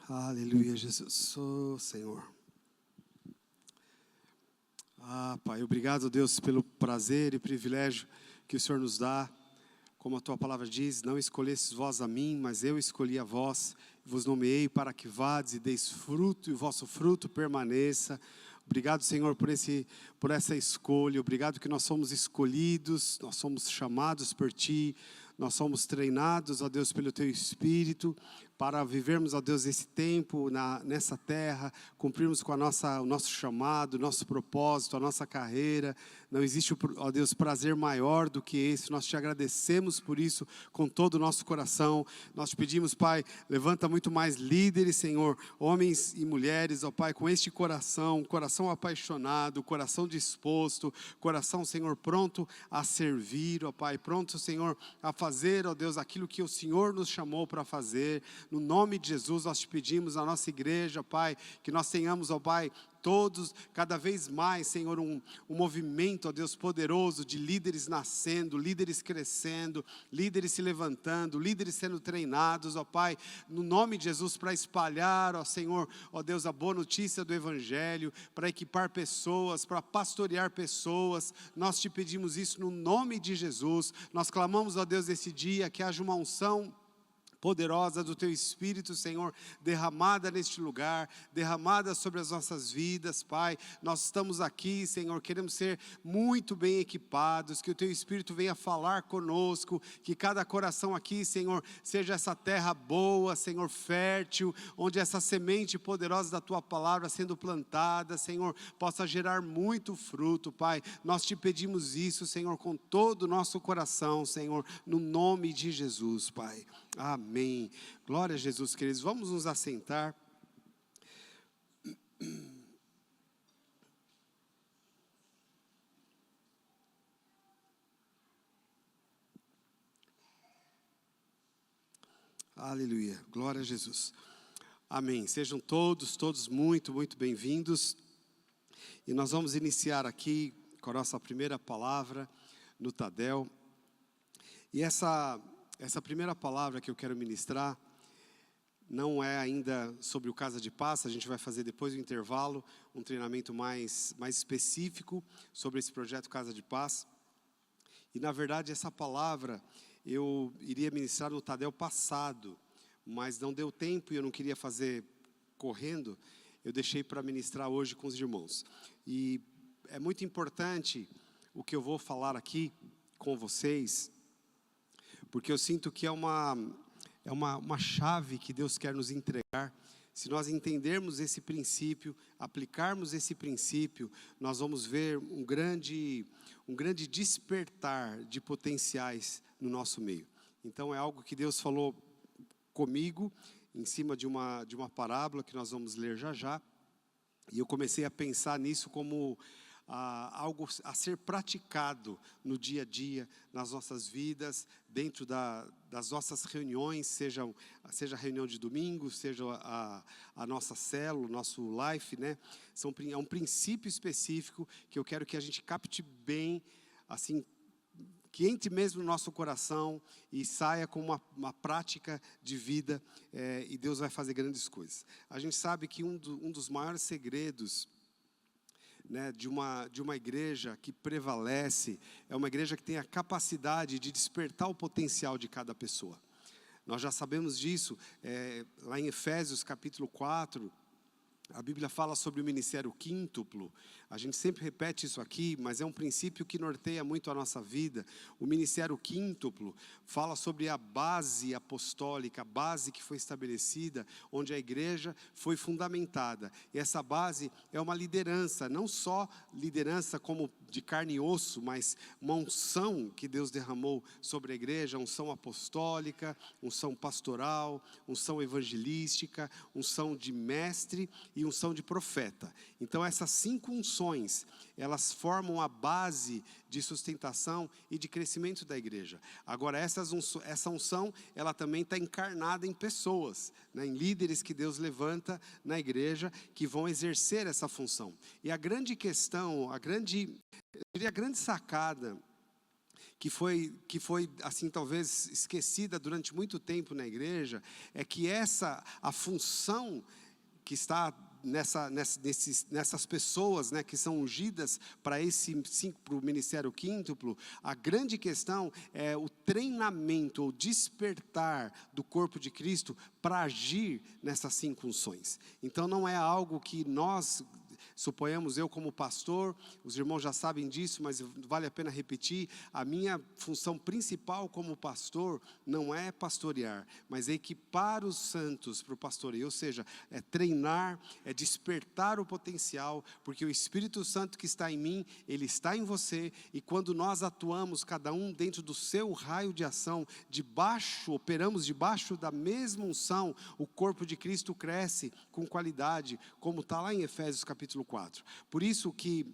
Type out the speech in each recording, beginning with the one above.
Aleluia, Jesus. Oh, Senhor. Pai, obrigado, Deus, pelo prazer e privilégio que o Senhor nos dá. Como a tua palavra diz, não escolhestes vós a mim, mas eu escolhi a vós, vos nomeei para que vades e deis fruto, e o vosso fruto permaneça. Obrigado, Senhor, por essa escolha. Obrigado que nós somos escolhidos, nós somos chamados por Ti, nós somos treinados, ó Deus, pelo Teu Espírito, para vivermos, ó Deus, esse tempo nessa terra, cumprirmos com o nosso chamado, o nosso propósito, a nossa carreira. Não existe, ó Deus, prazer maior do que esse. Nós Te agradecemos por isso com todo o nosso coração. Nós Te pedimos, Pai, levanta muito mais líderes, Senhor, homens e mulheres, ó Pai, com este coração apaixonado, coração disposto, coração, Senhor, pronto a servir, ó Pai, pronto, Senhor, a fazer, ó Deus, aquilo que o Senhor nos chamou para fazer. No nome de Jesus, nós Te pedimos, a nossa igreja, Pai, que nós tenhamos, ó Pai, todos, cada vez mais, Senhor, um movimento, ó Deus, poderoso de líderes nascendo, líderes crescendo, líderes se levantando, líderes sendo treinados, ó Pai, no nome de Jesus, para espalhar, ó Senhor, ó Deus, a boa notícia do Evangelho, para equipar pessoas, para pastorear pessoas. Nós Te pedimos isso no nome de Jesus. Nós clamamos, ó Deus, esse dia que haja uma unção poderosa do Teu Espírito, Senhor, derramada neste lugar, derramada sobre as nossas vidas, Pai. Nós estamos aqui, Senhor, queremos ser muito bem equipados, que o Teu Espírito venha falar conosco, que cada coração aqui, Senhor, seja essa terra boa, Senhor, fértil, onde essa semente poderosa da Tua palavra sendo plantada, Senhor, possa gerar muito fruto, Pai. Nós Te pedimos isso, Senhor, com todo o nosso coração, Senhor, no nome de Jesus, Pai. Amém. Glória a Jesus, queridos. Vamos nos assentar. Aleluia. Glória a Jesus. Amém. Sejam todos muito bem-vindos. E nós vamos iniciar aqui com a nossa primeira palavra no Tadel. E essa primeira palavra que eu quero ministrar não é ainda sobre o Casa de Paz. A gente vai fazer depois do intervalo um treinamento mais específico sobre esse projeto Casa de Paz. E na verdade essa palavra eu iria ministrar no Tadel passado, mas não deu tempo e eu não queria fazer correndo. Eu deixei para ministrar hoje com os irmãos. E é muito importante o que eu vou falar aqui com vocês, porque eu sinto que é uma chave que Deus quer nos entregar. Se nós entendermos esse princípio, aplicarmos esse princípio, nós vamos ver um grande despertar de potenciais no nosso meio. Então é algo que Deus falou comigo, em cima de uma parábola que nós vamos ler já. E eu comecei a pensar nisso como algo a ser praticado no dia a dia, nas nossas vidas, dentro das nossas reuniões, seja a reunião de domingo, seja a nossa célula, o nosso life, né? É um princípio específico que eu quero que a gente capte bem, assim, que entre mesmo no nosso coração e saia com uma prática de vida, e Deus vai fazer grandes coisas. A gente sabe que um dos maiores segredos, né, de uma igreja que prevalece, é uma igreja que tem a capacidade de despertar o potencial de cada pessoa. Nós já sabemos disso, lá em Efésios capítulo 4, a Bíblia fala sobre o ministério quíntuplo. A gente sempre repete isso aqui, mas é um princípio que norteia muito a nossa vida. O ministério quíntuplo fala sobre a base apostólica, a base que foi estabelecida, onde a igreja foi fundamentada. E essa base é uma liderança, não só liderança como de carne e osso, mas uma unção que Deus derramou sobre a igreja, unção apostólica, unção pastoral, unção evangelística, unção de mestre e unção de profeta. Então essas 5 unções, elas formam a base de sustentação e de crescimento da igreja. Agora essa unção, ela também está encarnada em pessoas, né, em líderes que Deus levanta na igreja, que vão exercer essa função. E a grande questão, a grande sacada que foi assim, talvez esquecida durante muito tempo na igreja, é que a função que está nessas pessoas, né, que são ungidas para o ministério quíntuplo, a grande questão é o treinamento, ou despertar do corpo de Cristo para agir nessas 5 unções. Então não é algo que nós, suponhamos, eu como pastor, os irmãos já sabem disso, mas vale a pena repetir, a minha função principal como pastor não é pastorear, mas é equipar os santos para o pastoreio, ou seja, é treinar, é despertar o potencial, porque o Espírito Santo que está em mim, ele está em você, e quando nós atuamos, cada um dentro do seu raio de ação, operamos debaixo da mesma unção, o corpo de Cristo cresce com qualidade, como está lá em Efésios capítulo 4. Por isso que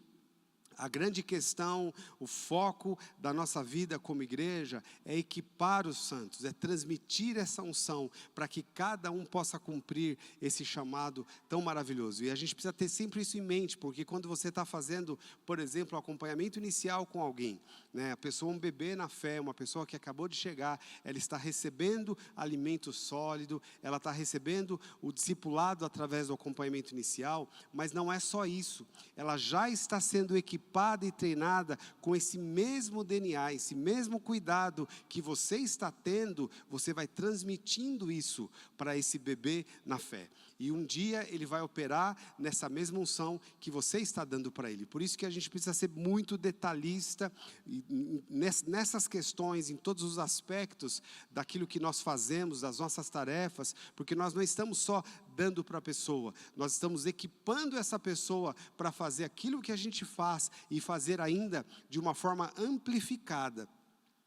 a grande questão, o foco da nossa vida como igreja é equipar os santos, é transmitir essa unção para que cada um possa cumprir esse chamado tão maravilhoso. E a gente precisa ter sempre isso em mente, porque quando você está fazendo, por exemplo, o acompanhamento inicial com alguém, né, a pessoa, um bebê na fé, uma pessoa que acabou de chegar, ela está recebendo alimento sólido, ela está recebendo o discipulado através do acompanhamento inicial, mas não é só isso, ela já está sendo equipada e treinada com esse mesmo DNA, esse mesmo cuidado que você está tendo, você vai transmitindo isso para esse bebê na fé. E um dia ele vai operar nessa mesma unção que você está dando para ele. Por isso que a gente precisa ser muito detalhista nessas questões, em todos os aspectos daquilo que nós fazemos, das nossas tarefas, porque nós não estamos só dando para a pessoa, nós estamos equipando essa pessoa para fazer aquilo que a gente faz e fazer ainda de uma forma amplificada.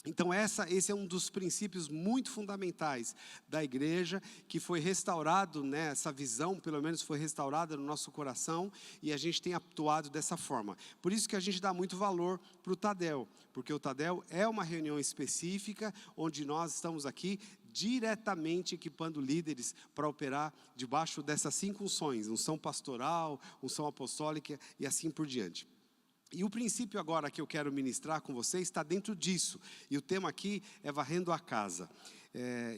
Então esse é um dos princípios muito fundamentais da igreja, que foi restaurado, né, essa visão pelo menos foi restaurada no nosso coração, e a gente tem atuado dessa forma. Por isso que a gente dá muito valor para o Tadel, porque o Tadel é uma reunião específica, onde nós estamos aqui diretamente equipando líderes para operar debaixo dessas 5 unções, unção pastoral, unção apostólica e assim por diante. E o princípio agora que eu quero ministrar com vocês está dentro disso. E o tema aqui é varrendo a casa.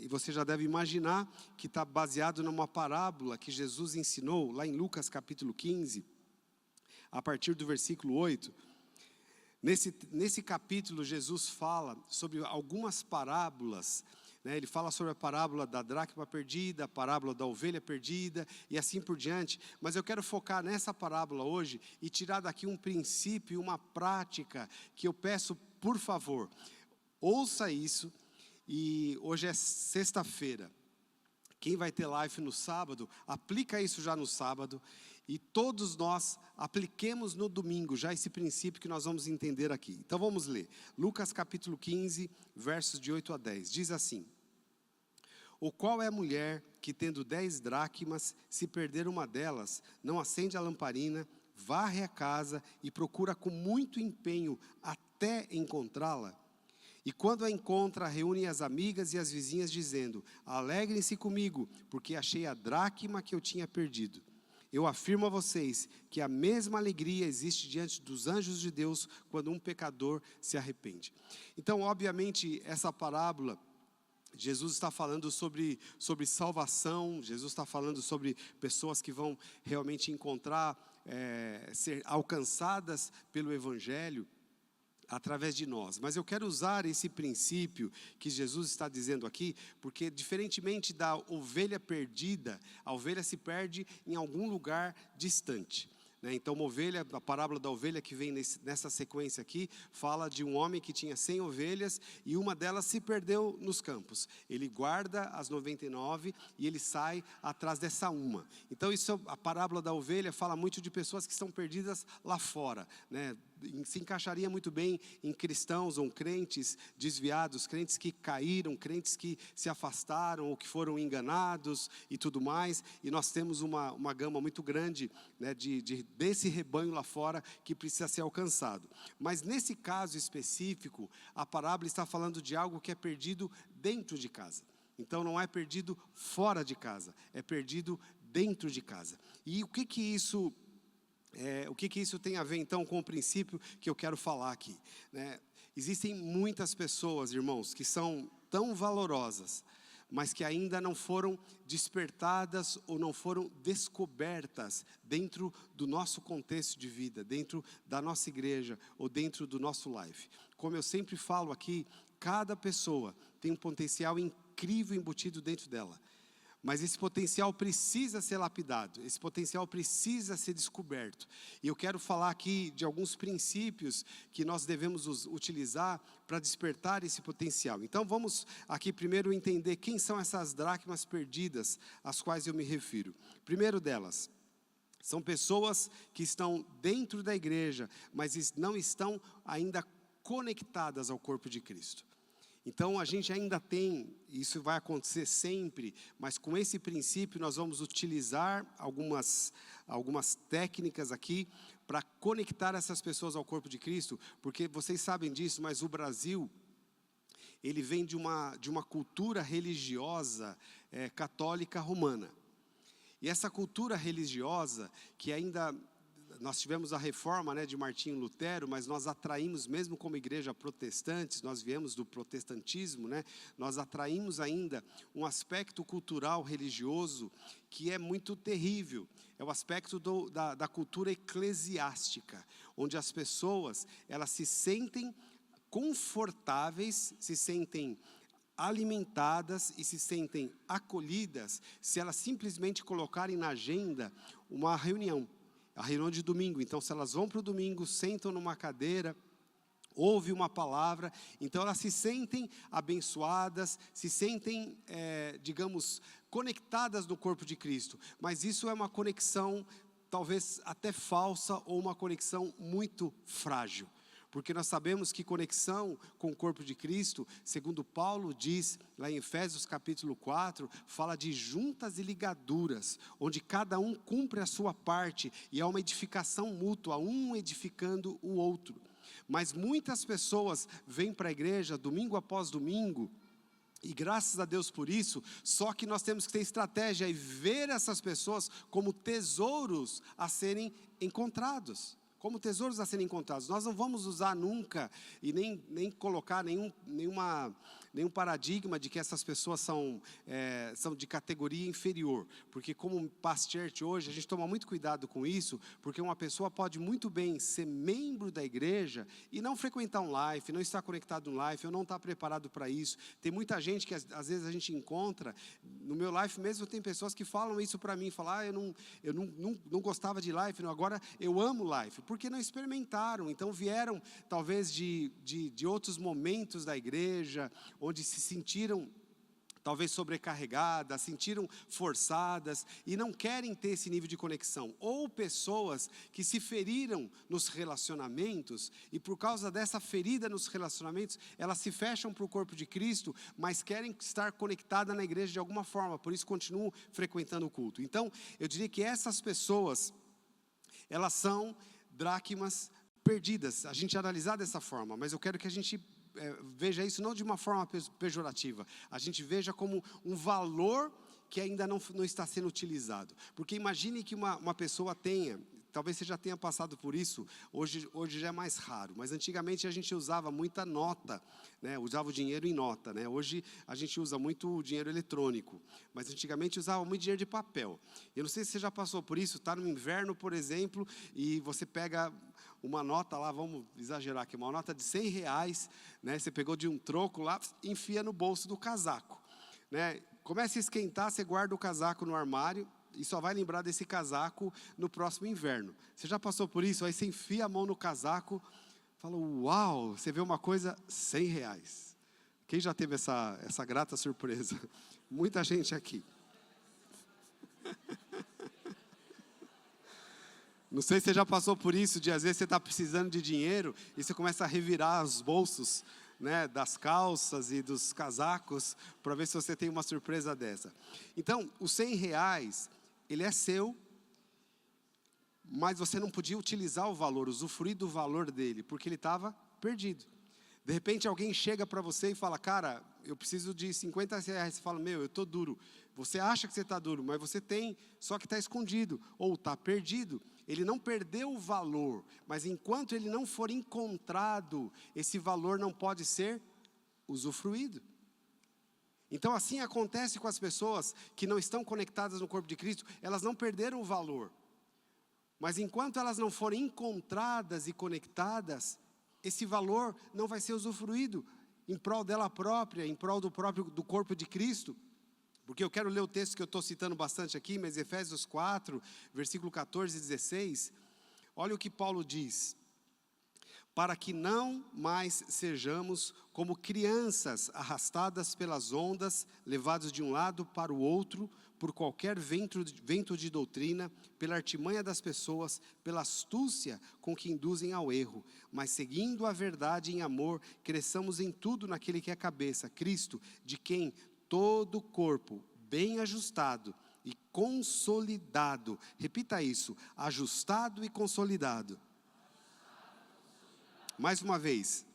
E você já deve imaginar que está baseado numa parábola que Jesus ensinou lá em Lucas capítulo 15, a partir do versículo 8. Nesse capítulo, Jesus fala sobre algumas parábolas, né? Ele fala sobre a parábola da dracma perdida, a parábola da ovelha perdida e assim por diante. Mas eu quero focar nessa parábola hoje e tirar daqui um princípio, uma prática que eu peço, por favor, ouça isso. E hoje é sexta-feira. Quem vai ter live no sábado, aplica isso já no sábado. E todos nós apliquemos no domingo já esse princípio que nós vamos entender aqui. Então vamos ler. Lucas capítulo 15, versos de 8 a 10. Diz assim: Ou qual é a mulher que, tendo 10 dracmas, se perder uma delas, não acende a lamparina, varre a casa e procura com muito empenho até encontrá-la? E quando a encontra, reúne as amigas e as vizinhas, dizendo: Alegrem-se comigo, porque achei a dracma que eu tinha perdido. Eu afirmo a vocês que a mesma alegria existe diante dos anjos de Deus quando um pecador se arrepende. Então, obviamente, essa parábola, Jesus está falando sobre salvação, Jesus está falando sobre pessoas que vão realmente encontrar, ser alcançadas pelo Evangelho através de nós. Mas eu quero usar esse princípio que Jesus está dizendo aqui, porque diferentemente da ovelha perdida, a ovelha se perde em algum lugar distante. Então uma ovelha, a parábola da ovelha que vem nessa sequência aqui, fala de um homem que tinha 100 ovelhas e uma delas se perdeu nos campos. Ele guarda as 99 e ele sai atrás dessa uma. Então a parábola da ovelha fala muito de pessoas que estão perdidas lá fora, né? Se encaixaria muito bem em cristãos ou crentes desviados, crentes que caíram, crentes que se afastaram ou que foram enganados e tudo mais. E nós temos uma gama muito grande, né, desse rebanho lá fora que precisa ser alcançado. Mas nesse caso específico, a parábola está falando de algo que é perdido dentro de casa. Então não é perdido fora de casa, é perdido dentro de casa. E o que isso tem a ver então com o princípio que eu quero falar aqui, né? Existem muitas pessoas, irmãos, que são tão valorosas, mas que ainda não foram despertadas ou não foram descobertas dentro do nosso contexto de vida, dentro da nossa igreja ou dentro do nosso life. Como eu sempre falo aqui, cada pessoa tem um potencial incrível embutido dentro dela. Mas esse potencial precisa ser lapidado, esse potencial precisa ser descoberto. E eu quero falar aqui de alguns princípios que nós devemos utilizar para despertar esse potencial. Então vamos aqui primeiro entender quem são essas dracmas perdidas às quais eu me refiro. Primeiro delas, são pessoas que estão dentro da igreja, mas não estão ainda conectadas ao corpo de Cristo. Então a gente ainda tem, isso vai acontecer sempre, mas com esse princípio nós vamos utilizar algumas técnicas aqui para conectar essas pessoas ao corpo de Cristo, porque vocês sabem disso, mas o Brasil, ele vem de uma cultura religiosa católica romana. E essa cultura religiosa que ainda... Nós tivemos a reforma de Martinho Lutero, mas nós atraímos, mesmo como igreja protestantes, nós viemos do protestantismo, nós atraímos ainda um aspecto cultural religioso que é muito terrível. É o aspecto da cultura eclesiástica, onde as pessoas elas se sentem confortáveis, se sentem alimentadas e se sentem acolhidas se elas simplesmente colocarem na agenda uma reunião. A reunião de domingo, então se elas vão para o domingo, sentam numa cadeira, ouvem uma palavra, então elas se sentem abençoadas, se sentem, digamos, conectadas no corpo de Cristo. Mas isso é uma conexão talvez até falsa ou uma conexão muito frágil. Porque nós sabemos que conexão com o corpo de Cristo, segundo Paulo diz, lá em Efésios capítulo 4, fala de juntas e ligaduras, onde cada um cumpre a sua parte, e há uma edificação mútua, um edificando o outro. Mas muitas pessoas vêm para a igreja, domingo após domingo, e graças a Deus por isso, só que nós temos que ter estratégia e ver essas pessoas como tesouros a serem encontrados. Como tesouros a serem encontrados. Nós não vamos usar nunca e nem colocar nenhum paradigma de que essas pessoas são de categoria inferior. Porque como Past Church hoje, a gente toma muito cuidado com isso, porque uma pessoa pode muito bem ser membro da igreja e não frequentar um life, não estar conectado no life, ou não estar preparado para isso. Tem muita gente que às vezes a gente encontra, no meu life mesmo tem pessoas que falam isso para mim, falam, eu não gostava de life, agora eu amo life. Porque não experimentaram, então vieram talvez de outros momentos da igreja, onde se sentiram talvez sobrecarregadas, sentiram forçadas e não querem ter esse nível de conexão. Ou pessoas que se feriram nos relacionamentos e por causa dessa ferida nos relacionamentos, elas se fecham para o corpo de Cristo, mas querem estar conectadas na igreja de alguma forma, por isso continuam frequentando o culto. Então, eu diria que essas pessoas, elas são dracmas perdidas, a gente analisar dessa forma, mas eu quero que a gente veja isso não de uma forma pejorativa, a gente veja como um valor que ainda não está sendo utilizado, porque imagine que uma pessoa tenha, talvez você já tenha passado por isso, hoje já é mais raro, mas antigamente a gente usava muita nota, usava o dinheiro em nota, hoje a gente usa muito o dinheiro eletrônico, mas antigamente usava muito dinheiro de papel. Eu não sei se você já passou por isso, está no inverno, por exemplo, e você pega uma nota lá, vamos exagerar aqui, uma nota de R$100, você pegou de um troco lá, enfia no bolso do casaco, começa a esquentar, você guarda o casaco no armário, e só vai lembrar desse casaco no próximo inverno. Você já passou por isso? Aí você enfia a mão no casaco, fala, uau, você vê uma coisa, R$100. Quem já teve essa grata surpresa? Muita gente aqui. Não sei se você já passou por isso, de às vezes você está precisando de dinheiro e você começa a revirar os bolsos, das calças e dos casacos, para ver se você tem uma surpresa dessa. Então, os R$100, ele é seu, mas você não podia utilizar o valor, usufruir do valor dele, porque ele estava perdido. De repente alguém chega para você e fala, cara, eu preciso de 50 reais. Você fala, meu, eu estou duro. Você acha que você está duro, mas você tem, só que está escondido, ou está perdido. Ele não perdeu o valor, mas enquanto ele não for encontrado, esse valor não pode ser usufruído. Então assim acontece com as pessoas que não estão conectadas no corpo de Cristo, elas não perderam o valor. Mas enquanto elas não forem encontradas e conectadas, esse valor não vai ser usufruído em prol dela própria, em prol do corpo de Cristo. Porque eu quero ler o texto que eu estou citando bastante aqui, mas Efésios 4, versículo 14 e 16. Olha o que Paulo diz. Para que não mais sejamos como crianças arrastadas pelas ondas, levados de um lado para o outro, por qualquer vento de doutrina, pela artimanha das pessoas, pela astúcia com que induzem ao erro, mas seguindo a verdade em amor, cresçamos em tudo naquele que é a cabeça, Cristo, de quem todo o corpo, bem ajustado e consolidado, repita isso, ajustado e consolidado. Mais uma vez.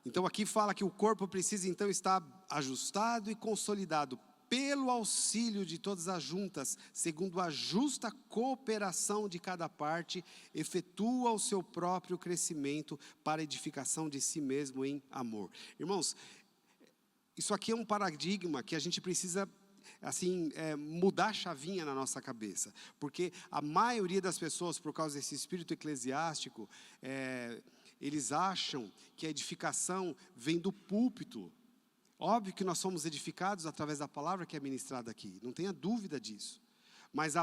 Então aqui fala que o corpo precisa então estar ajustado e consolidado pelo auxílio de todas as juntas, segundo a justa cooperação de cada parte, efetua o seu próprio crescimento para a edificação de si mesmo em amor. Irmãos, isso aqui é um paradigma que a gente precisa mudar a chavinha na nossa cabeça, porque a maioria das pessoas, por causa desse espírito eclesiástico, eles acham que a edificação vem do púlpito. Óbvio que nós somos edificados através da palavra que é ministrada aqui, não tenha dúvida disso. Mas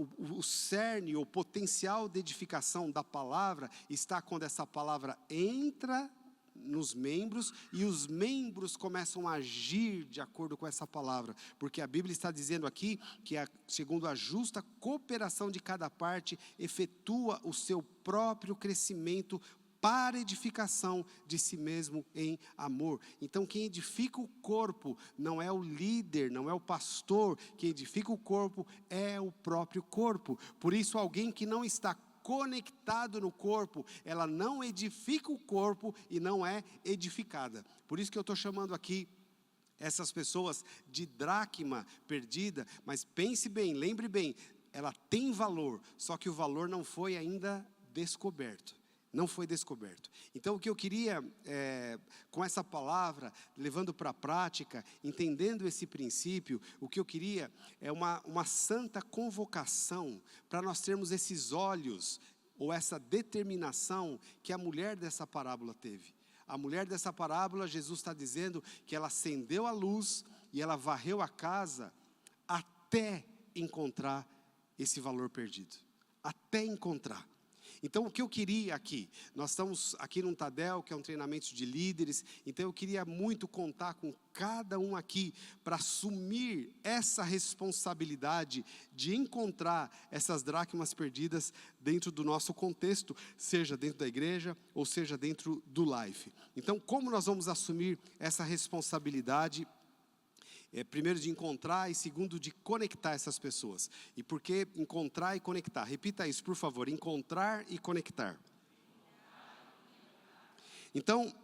o cerne, o potencial de edificação da palavra está quando essa palavra entra nos membros e os membros começam a agir de acordo com essa palavra, porque a Bíblia está dizendo aqui que segundo a justa cooperação de cada parte efetua o seu próprio crescimento para edificação de si mesmo em amor. Então quem edifica o corpo não é o líder, não é o pastor, quem edifica o corpo é o próprio corpo. Por isso alguém que não está conectado no corpo, ela não edifica o corpo e não é edificada. Por isso que eu estou chamando aqui essas pessoas de dracma perdida, mas pense bem, lembre bem, ela tem valor, só que o valor não foi ainda descoberto. Não foi descoberto. Então o que eu queria, com essa palavra, levando para a prática, entendendo esse princípio, o que eu queria é uma santa convocação para nós termos esses olhos, ou essa determinação que a mulher dessa parábola teve. A mulher dessa parábola, Jesus está dizendo que ela acendeu a luz e ela varreu a casa até encontrar esse valor perdido. Até encontrar. Então o que eu queria aqui, nós estamos aqui num Tadel, que é um treinamento de líderes, então eu queria muito contar com cada um aqui, para assumir essa responsabilidade de encontrar essas dracmas perdidas dentro do nosso contexto, seja dentro da igreja, ou seja dentro do Life. Então como nós vamos assumir essa responsabilidade? Primeiro de encontrar e segundo de conectar essas pessoas. E por que encontrar e conectar? Repita isso, por favor. Encontrar e conectar. Então,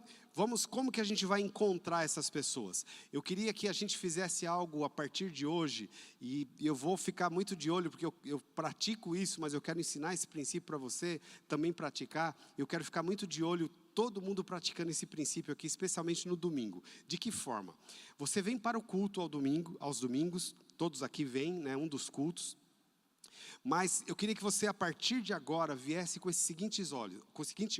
como que a gente vai encontrar essas pessoas? Eu queria que a gente fizesse algo a partir de hoje, e eu vou ficar muito de olho, porque eu pratico isso, mas eu quero ensinar esse princípio para você também praticar. Eu quero ficar muito de olho, todo mundo praticando esse princípio aqui, especialmente no domingo. De que forma? Você vem para o culto aos domingos, todos aqui vêm, né, um dos cultos. Mas eu queria que você, a partir de agora, viesse com esse seguinte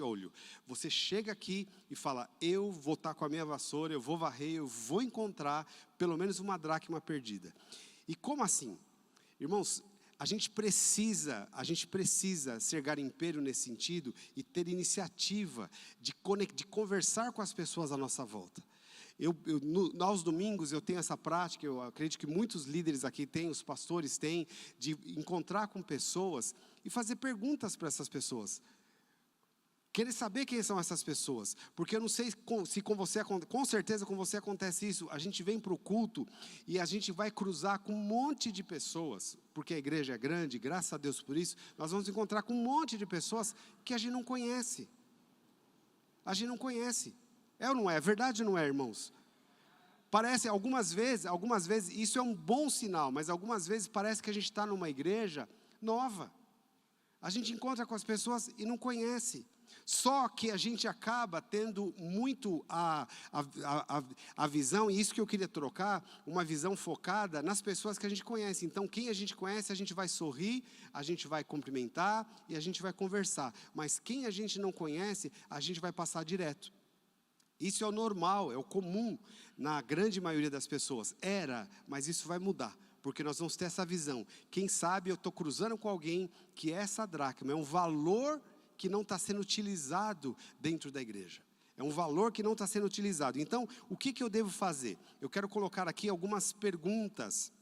olho. Você chega aqui e fala, eu vou estar com a minha vassoura, eu vou varrer, eu vou encontrar pelo menos uma dracma perdida. E como assim? Irmãos, a gente precisa ser garimpeiro nesse sentido e ter iniciativa de conversar com as pessoas à nossa volta. Aos domingos eu tenho essa prática, eu acredito que muitos líderes aqui têm, os pastores têm, de encontrar com pessoas e fazer perguntas para essas pessoas. Querer saber quem são essas pessoas, porque eu não sei se com você, com certeza com você acontece isso. A gente vem para o culto e a gente vai cruzar com um monte de pessoas, porque a igreja é grande, graças a Deus por isso, nós vamos encontrar com um monte de pessoas que a gente não conhece. A gente não conhece. É ou não é? É verdade ou não é, irmãos? Parece, algumas vezes, isso é um bom sinal, mas algumas vezes parece que a gente está numa igreja nova. A gente encontra com as pessoas e não conhece. Só que a gente acaba tendo muito a visão, e isso que eu queria trocar, uma visão focada nas pessoas que a gente conhece. Então, quem a gente conhece, a gente vai sorrir, a gente vai cumprimentar e a gente vai conversar. Mas quem a gente não conhece, a gente vai passar direto. Isso é o normal, é o comum na grande maioria das pessoas. Mas isso vai mudar. Porque nós vamos ter essa visão. Quem sabe eu estou cruzando com alguém que essa dracma é um valor que não está sendo utilizado dentro da igreja. É um valor que não está sendo utilizado. Então, o que eu devo fazer? Eu quero colocar aqui algumas perguntas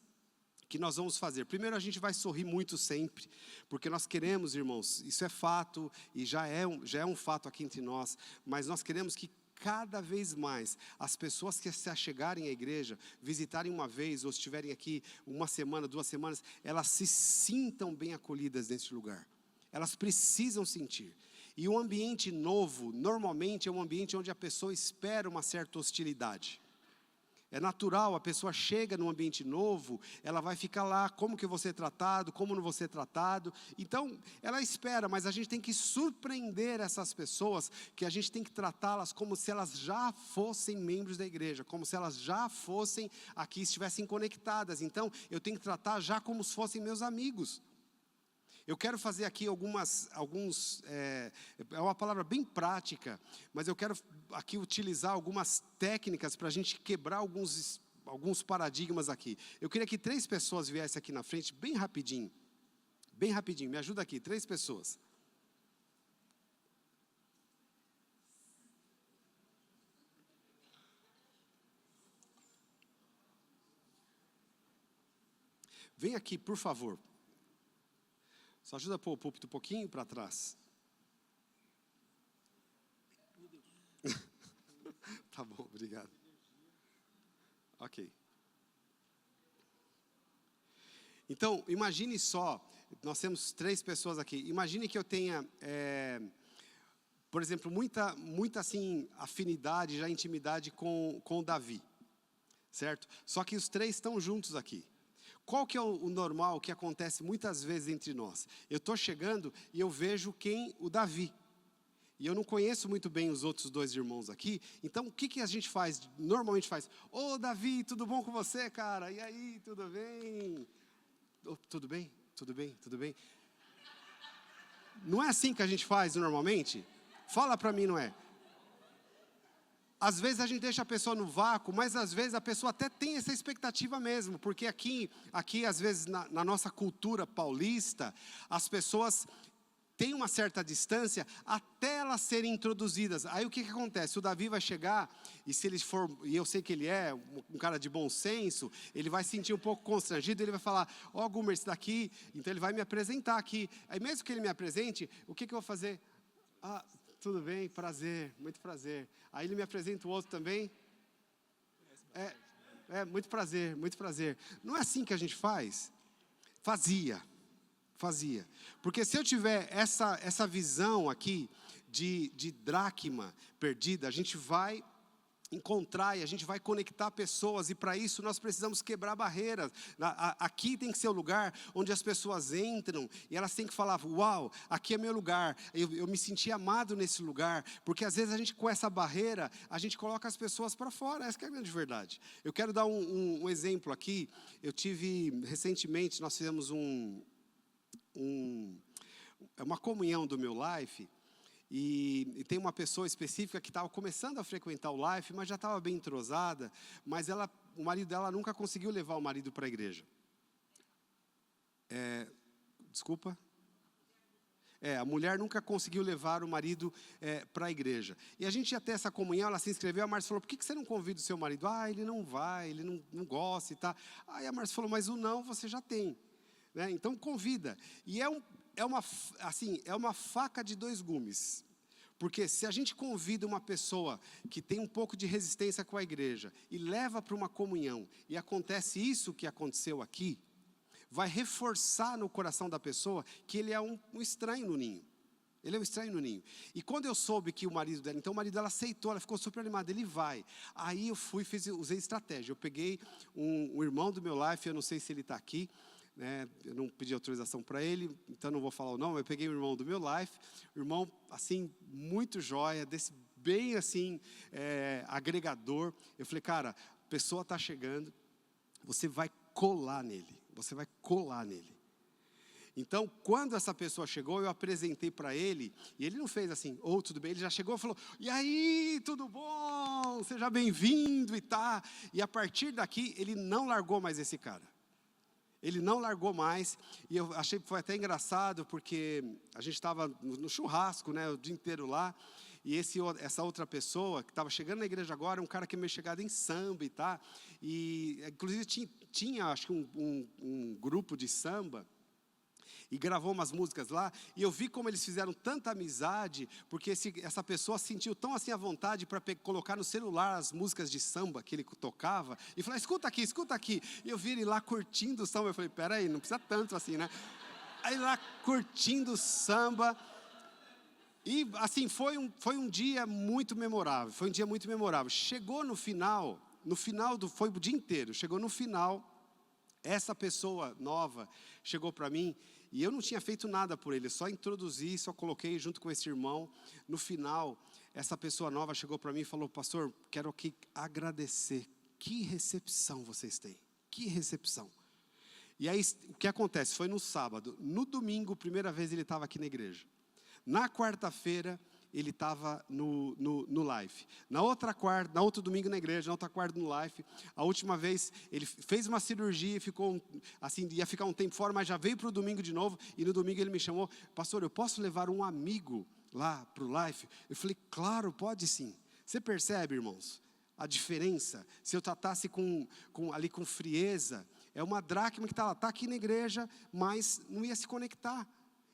que nós vamos fazer. Primeiro, a gente vai sorrir muito sempre, porque nós queremos, irmãos, isso é fato, e já é um fato aqui entre nós, mas nós queremos que cada vez mais as pessoas que se achegarem à igreja, visitarem uma vez, ou estiverem aqui uma semana, 2 semanas, elas se sintam bem acolhidas nesse lugar. Elas precisam sentir. E um ambiente novo, normalmente é um ambiente onde a pessoa espera uma certa hostilidade. É natural, a pessoa chega num ambiente novo, ela vai ficar lá, como que eu vou ser tratado, como não vou ser tratado. Então, ela espera, mas a gente tem que surpreender essas pessoas, que a gente tem que tratá-las como se elas já fossem membros da igreja, como se elas já fossem aqui, estivessem conectadas. Então, eu tenho que tratar já como se fossem meus amigos. Eu quero fazer aqui é uma palavra bem prática, mas eu quero aqui utilizar algumas técnicas para a gente quebrar alguns paradigmas aqui. Eu queria que 3 pessoas viessem aqui na frente, bem rapidinho, me ajuda aqui, 3 pessoas. Vem aqui, por favor. Só ajuda a pôr o púlpito um pouquinho para trás. Tá bom, obrigado. Ok. Então, imagine só, nós temos 3 pessoas aqui. Imagine que eu tenha, por exemplo, muita assim, afinidade, já intimidade com o Davi. Certo? Só que os 3 estão juntos aqui. Qual que é o normal que acontece muitas vezes entre nós? Eu estou chegando e eu vejo o Davi. E eu não conheço muito bem os outros 2 irmãos aqui. Então, o que a gente faz? Normalmente faz: Ô Davi, tudo bom com você, cara? E aí, tudo bem? Oh, tudo bem? Tudo bem? Tudo bem? Não é assim que a gente faz normalmente? Fala para mim, não é? Às vezes a gente deixa a pessoa no vácuo, mas às vezes a pessoa até tem essa expectativa mesmo, porque aqui às vezes na nossa cultura paulista, as pessoas têm uma certa distância até elas serem introduzidas. Aí o que acontece? O Davi vai chegar, e se ele for, e eu sei que ele é um cara de bom senso, ele vai se sentir um pouco constrangido, ele vai falar: ó, Gumer, esse daqui, então ele vai me apresentar aqui. Aí mesmo que ele me apresente, o que eu vou fazer? Ah, tudo bem, prazer, muito prazer. Aí ele me apresenta o outro também. Muito prazer, muito prazer. Não é assim que a gente faz? Fazia. Porque se eu tiver essa visão aqui de dracma perdida, a gente vai encontrar e a gente vai conectar pessoas, e para isso nós precisamos quebrar barreiras. Aqui tem que ser o lugar onde as pessoas entram e elas têm que falar: uau, aqui é meu lugar, eu me senti amado nesse lugar, porque às vezes a gente, com essa barreira, a gente coloca as pessoas para fora. Essa que é a grande verdade. Eu quero dar um exemplo aqui. Eu tive, recentemente, nós fizemos uma comunhão do meu Life. E tem uma pessoa específica que estava começando a frequentar o Life, mas já estava bem entrosada, mas o marido dela nunca conseguiu levar o marido para a igreja. Desculpa? A mulher nunca conseguiu levar o marido para a igreja. E a gente ia ter essa comunhão, ela se inscreveu, a Márcia falou: por que você não convida o seu marido? Ele não vai, ele não gosta e tal. Aí a Márcia falou: mas o não você já tem. Né? Então convida. E é uma faca de 2 gumes. Porque se a gente convida uma pessoa que tem um pouco de resistência com a igreja e leva para uma comunhão, e acontece isso que aconteceu aqui, vai reforçar no coração da pessoa que ele é um estranho no ninho. Ele é um estranho no ninho. E quando eu soube que o marido dela, então o marido dela aceitou, ela ficou super animada, ele vai. Aí eu fui, usei estratégia. Eu peguei um irmão do meu life, eu não sei se ele está aqui, né? Eu não pedi autorização para ele, então não vou falar o nome. Eu peguei o irmão do meu life, o irmão assim, muito joia, bem assim, agregador. Eu falei, cara, a pessoa está chegando, você vai colar nele, você vai colar nele. Então, quando essa pessoa chegou, eu apresentei para ele, e ele não fez assim, tudo bem, ele já chegou e falou, e aí, tudo bom? Seja bem-vindo e tá. E a partir daqui, ele não largou mais esse cara. Ele não largou mais, e eu achei que foi até engraçado, porque a gente estava no churrasco, né, o dia inteiro lá, e essa outra pessoa, que estava chegando na igreja agora, um cara que é meio chegado em samba e inclusive tinha acho que um grupo de samba, e gravou umas músicas lá, e eu vi como eles fizeram tanta amizade, porque essa pessoa sentiu tão assim à vontade para colocar no celular as músicas de samba que ele tocava, e falou, escuta aqui, e eu vi ele lá curtindo o samba, eu falei, peraí, não precisa tanto assim, né? Aí lá curtindo o samba, e assim, foi um dia muito memorável, chegou no final foi o dia inteiro, chegou no final, essa pessoa nova chegou para mim, e eu não tinha feito nada por ele, só introduzi, só coloquei junto com esse irmão. No final, essa pessoa nova chegou para mim e falou, pastor, quero aqui agradecer, que recepção vocês têm, que recepção. E aí, o que acontece? Foi no sábado, no domingo, primeira vez ele estava aqui na igreja. Na quarta-feira, ele estava no life. Na outro domingo na igreja, na outra quarta no life. A última vez, ele fez uma cirurgia e ficou, assim, ia ficar um tempo fora, mas já veio para o domingo de novo. E no domingo ele me chamou, pastor, eu posso levar um amigo lá para o life? Eu falei, claro, pode sim. Você percebe, irmãos, a diferença? Se eu tratasse ali com frieza, é uma dracma que está aqui na igreja, mas não ia se conectar.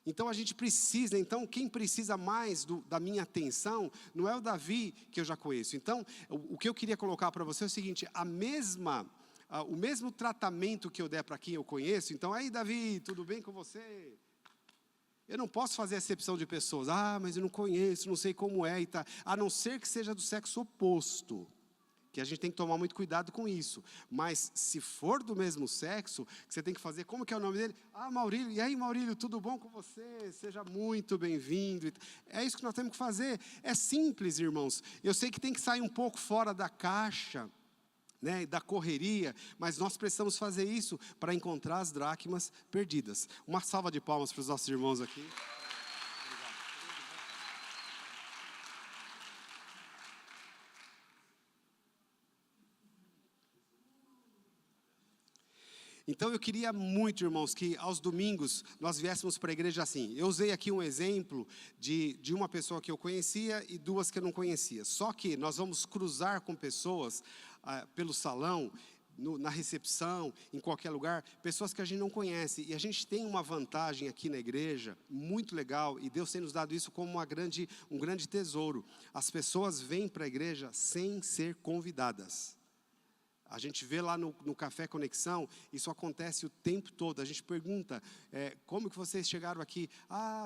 Então a gente precisa, quem precisa mais da minha atenção, não é o Davi que eu já conheço. Então, o que eu queria colocar para você é o seguinte, o mesmo tratamento que eu der para quem eu conheço, então, aí Davi, tudo bem com você? Eu não posso fazer acepção de pessoas, mas eu não conheço, não sei como é, a não ser que seja do sexo oposto. Que a gente tem que tomar muito cuidado com isso. Mas se for do mesmo sexo, você tem que fazer, como que é o nome dele? Maurílio, e aí Maurílio, tudo bom com você? Seja muito bem-vindo. É isso que nós temos que fazer. É simples, irmãos. Eu sei que tem que sair um pouco fora da caixa, né, da correria, mas nós precisamos fazer isso para encontrar as dracmas perdidas. Uma salva de palmas para os nossos irmãos aqui. Então eu queria muito, irmãos, que aos domingos nós viéssemos para a igreja assim. Eu usei aqui um exemplo de uma pessoa que eu conhecia e duas que eu não conhecia. Só que nós vamos cruzar com pessoas pelo salão, na recepção, em qualquer lugar, pessoas que a gente não conhece. E a gente tem uma vantagem aqui na igreja, muito legal, e Deus tem nos dado isso como um grande tesouro. As pessoas vêm para a igreja sem ser convidadas. A gente vê lá no Café Conexão, isso acontece o tempo todo. A gente pergunta, como que vocês chegaram aqui?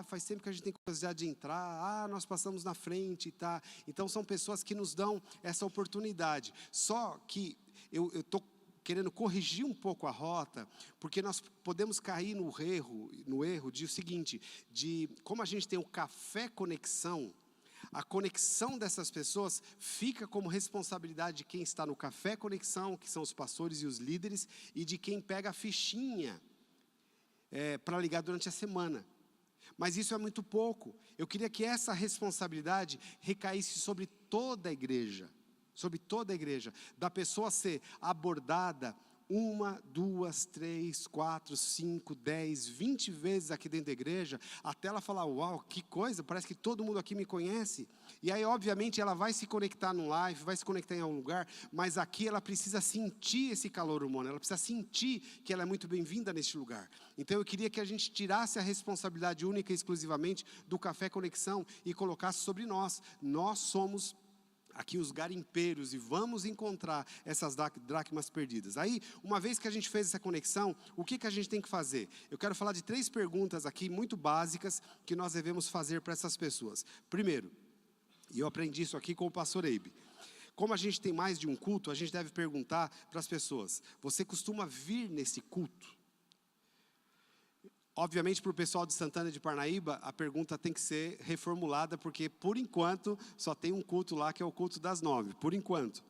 Faz tempo que a gente tem curiosidade de entrar. Nós passamos na frente, tá? Então, são pessoas que nos dão essa oportunidade. Só que eu estou querendo corrigir um pouco a rota, porque nós podemos cair no erro de o seguinte, de como a gente tem o Café Conexão, a conexão dessas pessoas fica como responsabilidade de quem está no Café Conexão, que são os pastores e os líderes, e de quem pega a fichinha para ligar durante a semana. Mas isso é muito pouco. Eu queria que essa responsabilidade recaísse sobre toda a igreja, da pessoa ser abordada 1, 2, 3, 4, 5, 10, 20 vezes aqui dentro da igreja, até ela falar, uau, que coisa, parece que todo mundo aqui me conhece. E aí, obviamente, ela vai se conectar no live, vai se conectar em algum lugar, mas aqui ela precisa sentir esse calor humano, ela precisa sentir que ela é muito bem-vinda neste lugar. Então, eu queria que a gente tirasse a responsabilidade única e exclusivamente do Café Conexão e colocasse sobre nós. Nós somos aqui os garimpeiros e vamos encontrar essas dracmas perdidas. Aí, uma vez que a gente fez essa conexão, o que a gente tem que fazer? Eu quero falar de 3 perguntas aqui muito básicas que nós devemos fazer para essas pessoas. Primeiro, e eu aprendi isso aqui com o pastor Eibe, como a gente tem mais de um culto, a gente deve perguntar para as pessoas: você costuma vir nesse culto? Obviamente, para o pessoal de Santana de Parnaíba, a pergunta tem que ser reformulada, porque, por enquanto, só tem um culto lá, que é o culto das 9, por enquanto.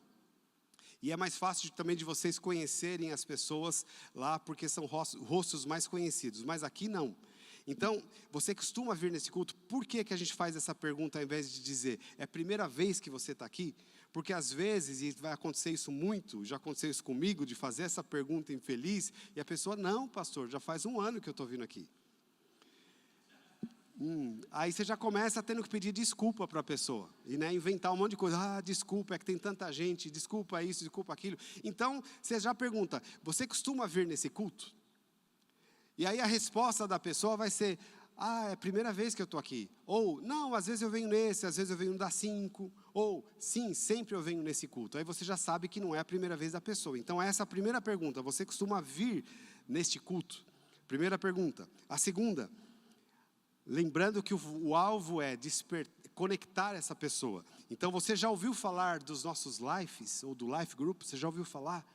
E é mais fácil também de vocês conhecerem as pessoas lá, porque são rostos mais conhecidos, mas aqui não. Então, você costuma vir nesse culto? Por que a gente faz essa pergunta, ao invés de dizer, é a primeira vez que você está aqui? Porque às vezes, e vai acontecer isso muito, já aconteceu isso comigo, de fazer essa pergunta infeliz, e a pessoa, não, pastor, já faz 1 ano que eu estou vindo aqui. Aí você já começa tendo que pedir desculpa para a pessoa, e inventar um monte de coisa, desculpa, é que tem tanta gente, desculpa isso, desculpa aquilo. Então, você já pergunta, você costuma vir nesse culto? E aí a resposta da pessoa vai ser, é a primeira vez que eu estou aqui. Ou, não, às vezes eu venho nesse, às vezes eu venho no das 5. Ou, sim, sempre eu venho nesse culto. Aí você já sabe que não é a primeira vez da pessoa. Então, essa é a primeira pergunta. Você costuma vir neste culto? Primeira pergunta. A segunda, lembrando que o alvo é conectar essa pessoa. Então, você já ouviu falar dos nossos lives, ou do Life Group? Você já ouviu falar?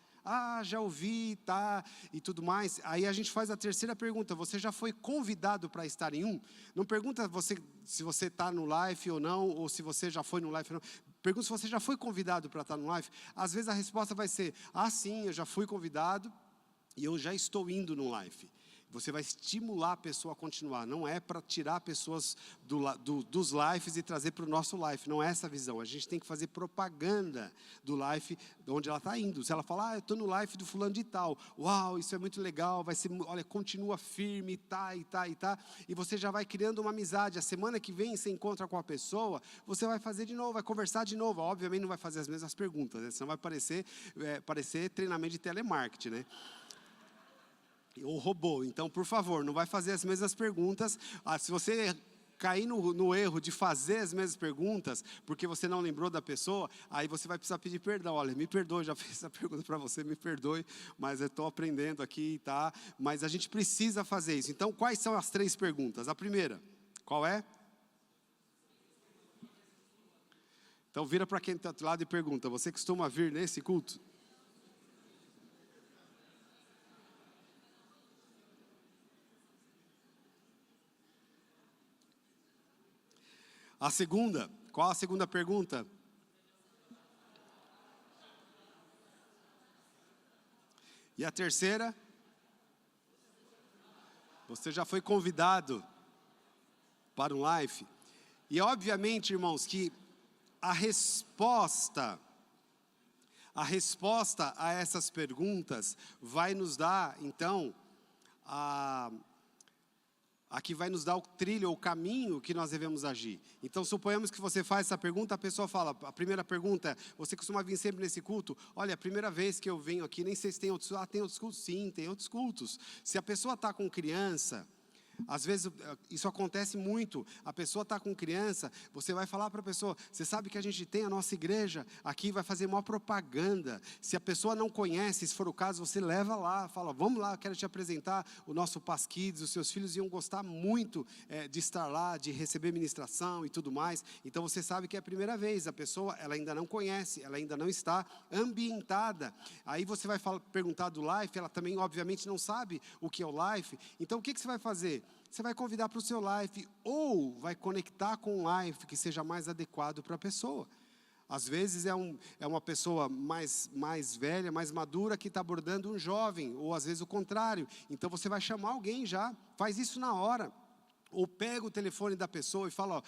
Já ouvi, tá, e tudo mais. Aí a gente faz a terceira pergunta: você já foi convidado para estar em um? Não pergunta se você está no live ou não, ou se você já foi no live ou não. Pergunta se você já foi convidado para estar no live. Às vezes a resposta vai ser, sim, eu já fui convidado e eu já estou indo no live. Você vai estimular a pessoa a continuar. Não é para tirar pessoas dos lives e trazer para o nosso life. Não é essa a visão. A gente tem que fazer propaganda do life onde ela está indo. Se ela falar, eu estou no life do fulano de tal. Uau, isso é muito legal. Vai ser, olha, continua firme, tá. E você já vai criando uma amizade. A semana que vem você encontra com a pessoa, você vai fazer de novo, vai conversar de novo. Obviamente não vai fazer as mesmas perguntas, né? Senão vai parecer treinamento de telemarketing, né? Ou robô. Então, por favor, não vai fazer as mesmas perguntas. Se você cair no erro de fazer as mesmas perguntas, porque você não lembrou da pessoa, aí você vai precisar pedir perdão. Olha, me perdoe, já fiz essa pergunta para você, me perdoe, mas eu estou aprendendo aqui, tá? Mas a gente precisa fazer isso. Então, quais são as 3 perguntas? A primeira, qual é? Então, vira para quem está do lado e pergunta, você costuma vir nesse culto? A segunda, qual a segunda pergunta? E a terceira? Você já foi convidado para um live? E obviamente, irmãos, que a resposta a essas perguntas vai nos dar, então, aqui vai nos dar o trilho, o caminho que nós devemos agir. Então, suponhamos que você faz essa pergunta, a pessoa fala, a primeira pergunta é, você costuma vir sempre nesse culto? Olha, a primeira vez que eu venho aqui, nem sei se tem outros, tem outros cultos? Sim, tem outros cultos. Se a pessoa está com criança, às vezes isso acontece muito, a pessoa está com criança, você vai falar para a pessoa, você sabe que a gente tem a nossa igreja aqui, vai fazer maior propaganda. Se a pessoa não conhece, se for o caso, você leva lá, fala, vamos lá, eu quero te apresentar o nosso Paz Kids, os seus filhos iam gostar muito de estar lá, de receber ministração e tudo mais. Então você sabe que é a primeira vez, a pessoa ela ainda não conhece, ela ainda não está ambientada. Aí você vai perguntar do life, ela também obviamente não sabe o que é o life. Então o que você vai fazer? Você vai convidar para o seu life ou vai conectar com um life que seja mais adequado para a pessoa. Às vezes é uma pessoa mais velha, mais madura que está abordando um jovem, ou às vezes o contrário. Então você vai chamar alguém já, faz isso na hora. Ou pega o telefone da pessoa e fala,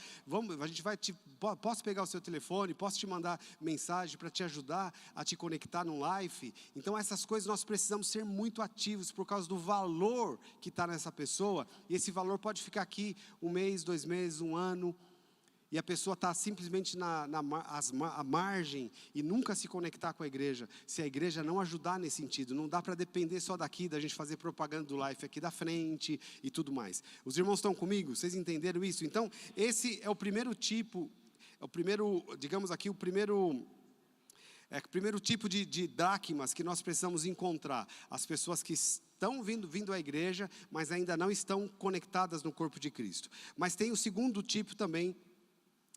posso pegar o seu telefone, posso te mandar mensagem para te ajudar a te conectar no live? Então essas coisas nós precisamos ser muito ativos por causa do valor que está nessa pessoa. E esse valor pode ficar aqui 1 mês, 2 meses, 1 ano. E a pessoa está simplesmente à margem e nunca se conectar com a igreja. Se a igreja não ajudar nesse sentido, não dá para depender só daqui, da gente fazer propaganda do life aqui da frente e tudo mais. Os irmãos estão comigo? Vocês entenderam isso? Então, esse é o primeiro tipo, o primeiro, digamos aqui, o primeiro tipo de dracmas que nós precisamos encontrar. As pessoas que estão vindo à igreja, mas ainda não estão conectadas no corpo de Cristo. Mas tem o segundo tipo também,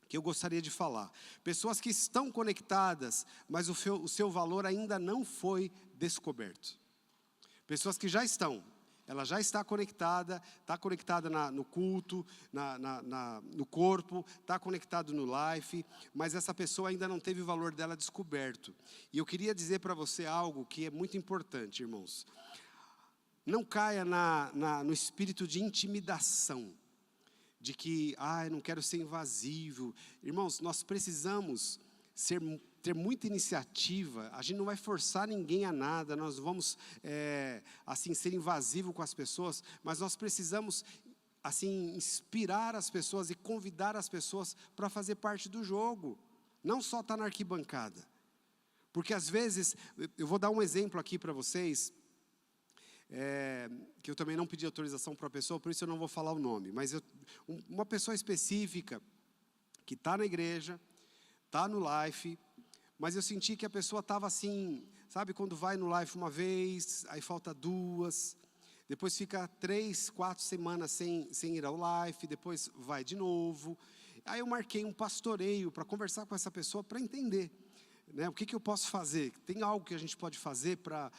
que eu gostaria de falar. Pessoas que estão conectadas, mas o seu valor ainda não foi descoberto. Pessoas que já estão. Ela já está conectada no culto, no corpo, está conectado no life, mas essa pessoa ainda não teve o valor dela descoberto. E eu queria dizer para você algo que é muito importante, irmãos. Não caia no espírito de intimidação, de que, eu não quero ser invasivo. Irmãos, nós precisamos ter muita iniciativa. A gente não vai forçar ninguém a nada, nós vamos, assim, ser invasivo com as pessoas, mas nós precisamos, assim, inspirar as pessoas e convidar as pessoas para fazer parte do jogo, não só estar na arquibancada. Porque às vezes, eu vou dar um exemplo aqui para vocês, que eu também não pedi autorização para a pessoa, por isso eu não vou falar o nome, mas uma pessoa específica, que está na igreja, está no life, mas eu senti que a pessoa estava assim, sabe, quando vai no life uma vez, aí falta 2, depois fica 3, 4 semanas sem ir ao life, depois vai de novo. Aí eu marquei um pastoreio para conversar com essa pessoa, para entender, né, o que eu posso fazer. Tem algo que a gente pode fazer para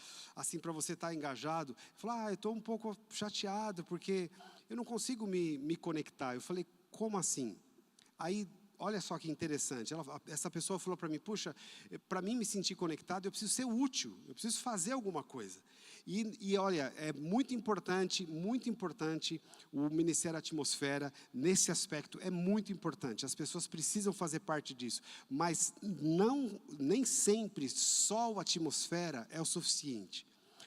você estar engajado? Falar, eu estou um pouco chateado, porque eu não consigo me conectar. Eu falei, como assim? Aí, olha só que interessante, essa pessoa falou para mim, puxa, para mim me sentir conectado, eu preciso ser útil, eu preciso fazer alguma coisa. E olha, é muito importante o Ministério Atmosfera, nesse aspecto, é muito importante. As pessoas precisam fazer parte disso, mas nem sempre só o Atmosfera é o suficiente.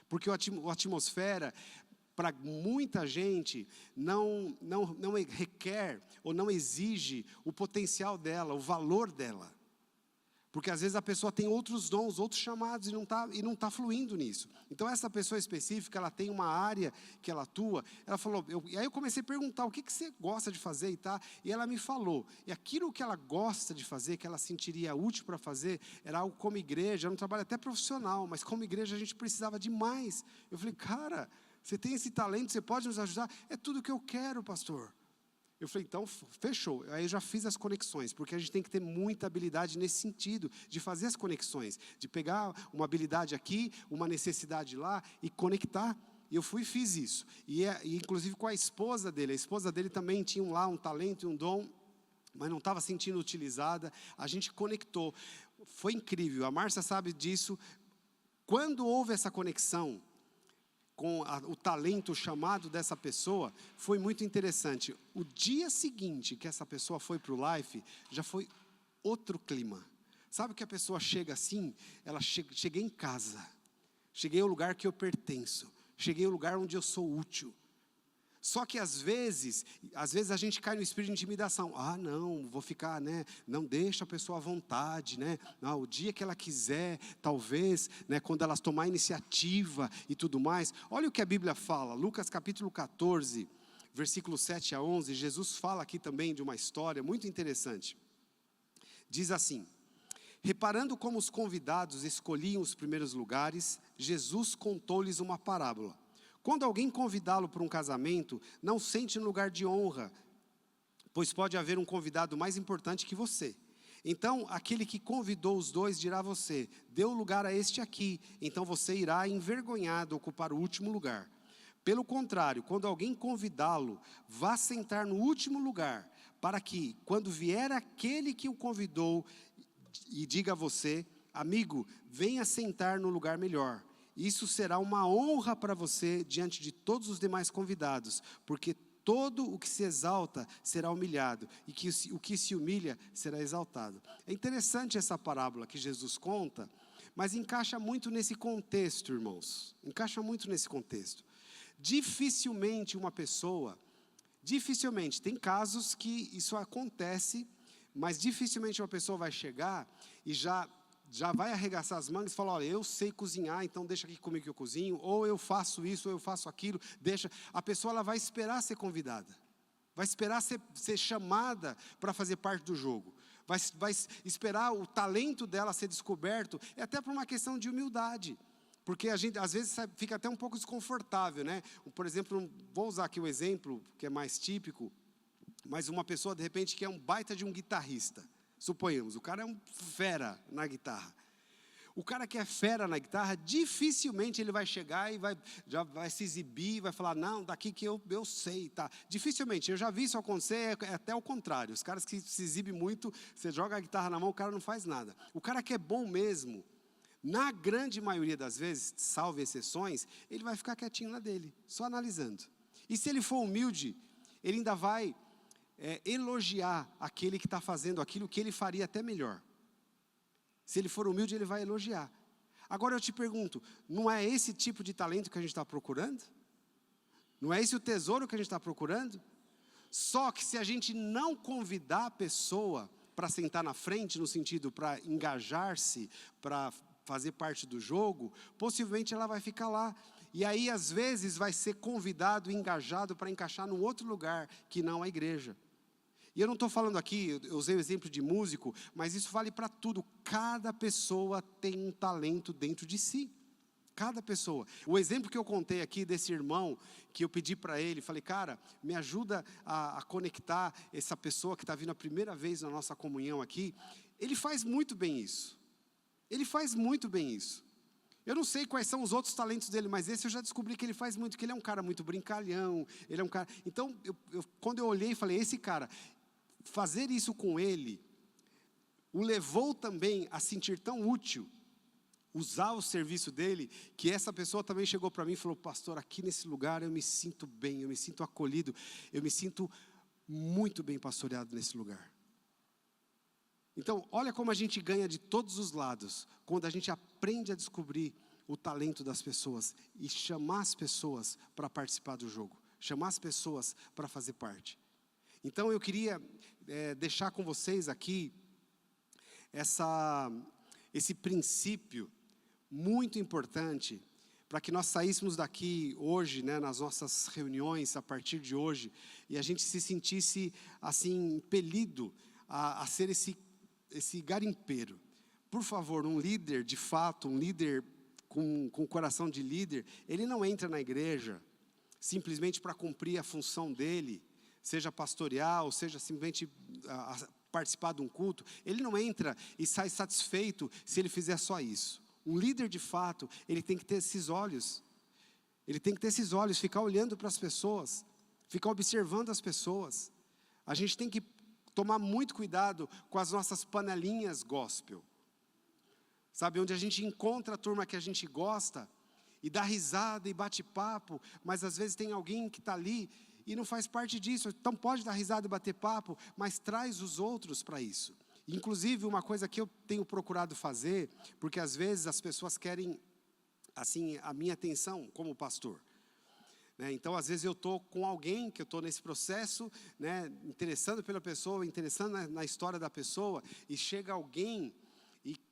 Porque o Atmosfera, para muita gente, não requer ou não exige o potencial dela, o valor dela. Porque às vezes a pessoa tem outros dons, outros chamados e não tá fluindo nisso. Então essa pessoa específica, ela tem uma área que ela atua. Ela falou, e aí eu comecei a perguntar, o que você gosta de fazer e ela me falou. E aquilo que ela gosta de fazer, que ela sentiria útil para fazer, era algo como igreja, era um trabalho até profissional, mas como igreja a gente precisava de mais. Eu falei, cara, você tem esse talento, você pode nos ajudar? É tudo que eu quero, pastor. Eu falei, então, fechou. Aí eu já fiz as conexões, porque a gente tem que ter muita habilidade nesse sentido, de fazer as conexões, de pegar uma habilidade aqui, uma necessidade lá e conectar. E eu fui e fiz isso. E inclusive com a esposa dele também tinha lá um talento e um dom, mas não estava sentindo utilizada. A gente conectou. Foi incrível, a Márcia sabe disso. Quando houve essa conexão com o talento, o chamado dessa pessoa, foi muito interessante. O dia seguinte que essa pessoa foi para o life, já foi outro clima. Sabe que a pessoa chega assim, cheguei em casa, cheguei ao lugar que eu pertenço, cheguei ao lugar onde eu sou útil. Só que às vezes a gente cai no espírito de intimidação. Não, vou ficar, né? Não deixa a pessoa à vontade, né? Não, o dia que ela quiser, talvez, né? Quando ela tomar iniciativa e tudo mais. Olha o que a Bíblia fala, Lucas capítulo 14, versículos 7 a 11. Jesus fala aqui também de uma história muito interessante. Diz assim, reparando como os convidados escolhiam os primeiros lugares, Jesus contou-lhes uma parábola. Quando alguém convidá-lo para um casamento, não sente no lugar de honra, pois pode haver um convidado mais importante que você. Então, aquele que convidou os dois dirá a você, deu lugar a este aqui, então você irá envergonhado ocupar o último lugar. Pelo contrário, quando alguém convidá-lo, vá sentar no último lugar, para que, quando vier aquele que o convidou e diga a você, amigo, venha sentar no lugar melhor. Isso será uma honra para você diante de todos os demais convidados, porque todo o que se exalta será humilhado, e o que se humilha será exaltado. É interessante essa parábola que Jesus conta, mas encaixa muito nesse contexto, irmãos. Encaixa muito nesse contexto. Dificilmente, tem casos que isso acontece, mas dificilmente uma pessoa vai chegar e já vai arregaçar as mangas e falar, olha, eu sei cozinhar, então deixa aqui comigo que eu cozinho, ou eu faço isso, ou eu faço aquilo, deixa. A pessoa ela vai esperar ser convidada, vai esperar ser chamada para fazer parte do jogo, vai esperar o talento dela ser descoberto, é até por uma questão de humildade. Porque a gente, às vezes, fica até um pouco desconfortável, né? Por exemplo, vou usar aqui o exemplo, que é mais típico, mas uma pessoa, de repente, que é um baita de um guitarrista. Suponhamos, o cara é um fera na guitarra. O cara que é fera na guitarra, dificilmente ele vai chegar e já vai se exibir, vai falar, não, daqui que eu sei, tá? Dificilmente, eu já vi isso acontecer, é até o contrário. Os caras que se exibem muito, você joga a guitarra na mão, o cara não faz nada. O cara que é bom mesmo, na grande maioria das vezes, salvo exceções, ele vai ficar quietinho na dele, só analisando. E se ele for humilde, ele ainda vai elogiar aquele que está fazendo aquilo que ele faria até melhor. Se ele for humilde, ele vai elogiar. Agora eu te pergunto, não é esse tipo de talento que a gente está procurando? Não é esse o tesouro que a gente está procurando? Só que se a gente não convidar a pessoa para sentar na frente, no sentido para engajar-se, para fazer parte do jogo, possivelmente ela vai ficar lá. E aí, às vezes, vai ser convidado, engajado para encaixar num outro lugar, que não a igreja. E eu não estou falando aqui, eu usei o exemplo de músico, mas isso vale para tudo. Cada pessoa tem um talento dentro de si. Cada pessoa. O exemplo que eu contei aqui desse irmão, que eu pedi para ele, falei, cara, me ajuda a conectar essa pessoa que está vindo a primeira vez na nossa comunhão aqui. Ele faz muito bem isso. Ele faz muito bem isso. Eu não sei quais são os outros talentos dele, mas esse eu já descobri que ele faz muito, que ele é um cara muito brincalhão, ele é um cara... Então, quando eu olhei, falei, esse cara, fazer isso com ele, o levou também a sentir tão útil, usar o serviço dele, que essa pessoa também chegou para mim e falou, pastor, aqui nesse lugar eu me sinto bem, eu me sinto acolhido, eu me sinto muito bem pastoreado nesse lugar. Então, olha como a gente ganha de todos os lados, quando a gente aprende a descobrir o talento das pessoas e chamar as pessoas para participar do jogo, chamar as pessoas para fazer parte. Então, eu queria deixar com vocês aqui esse princípio muito importante para que nós saíssemos daqui hoje, né, nas nossas reuniões, a partir de hoje, e a gente se sentisse assim, impelido a ser esse garimpeiro. Por favor, um líder de fato, um líder com coração de líder, ele não entra na igreja simplesmente para cumprir a função dele, seja pastoreal, seja simplesmente participar de um culto. Ele não entra e sai satisfeito se ele fizer só isso. Um líder de fato, ele tem que ter esses olhos. Ele tem que ter esses olhos, ficar olhando para as pessoas, ficar observando as pessoas. A gente tem que tomar muito cuidado com as nossas panelinhas gospel. Sabe, onde a gente encontra a turma que a gente gosta e dá risada e bate papo, mas às vezes tem alguém que está ali e não faz parte disso. Então pode dar risada e bater papo, mas traz os outros para isso. Inclusive, uma coisa que eu tenho procurado fazer, porque às vezes as pessoas querem, assim, a minha atenção como pastor. Então, às vezes eu estou com alguém, que eu estou nesse processo, né, interessando pela pessoa, interessando na história da pessoa, e chega alguém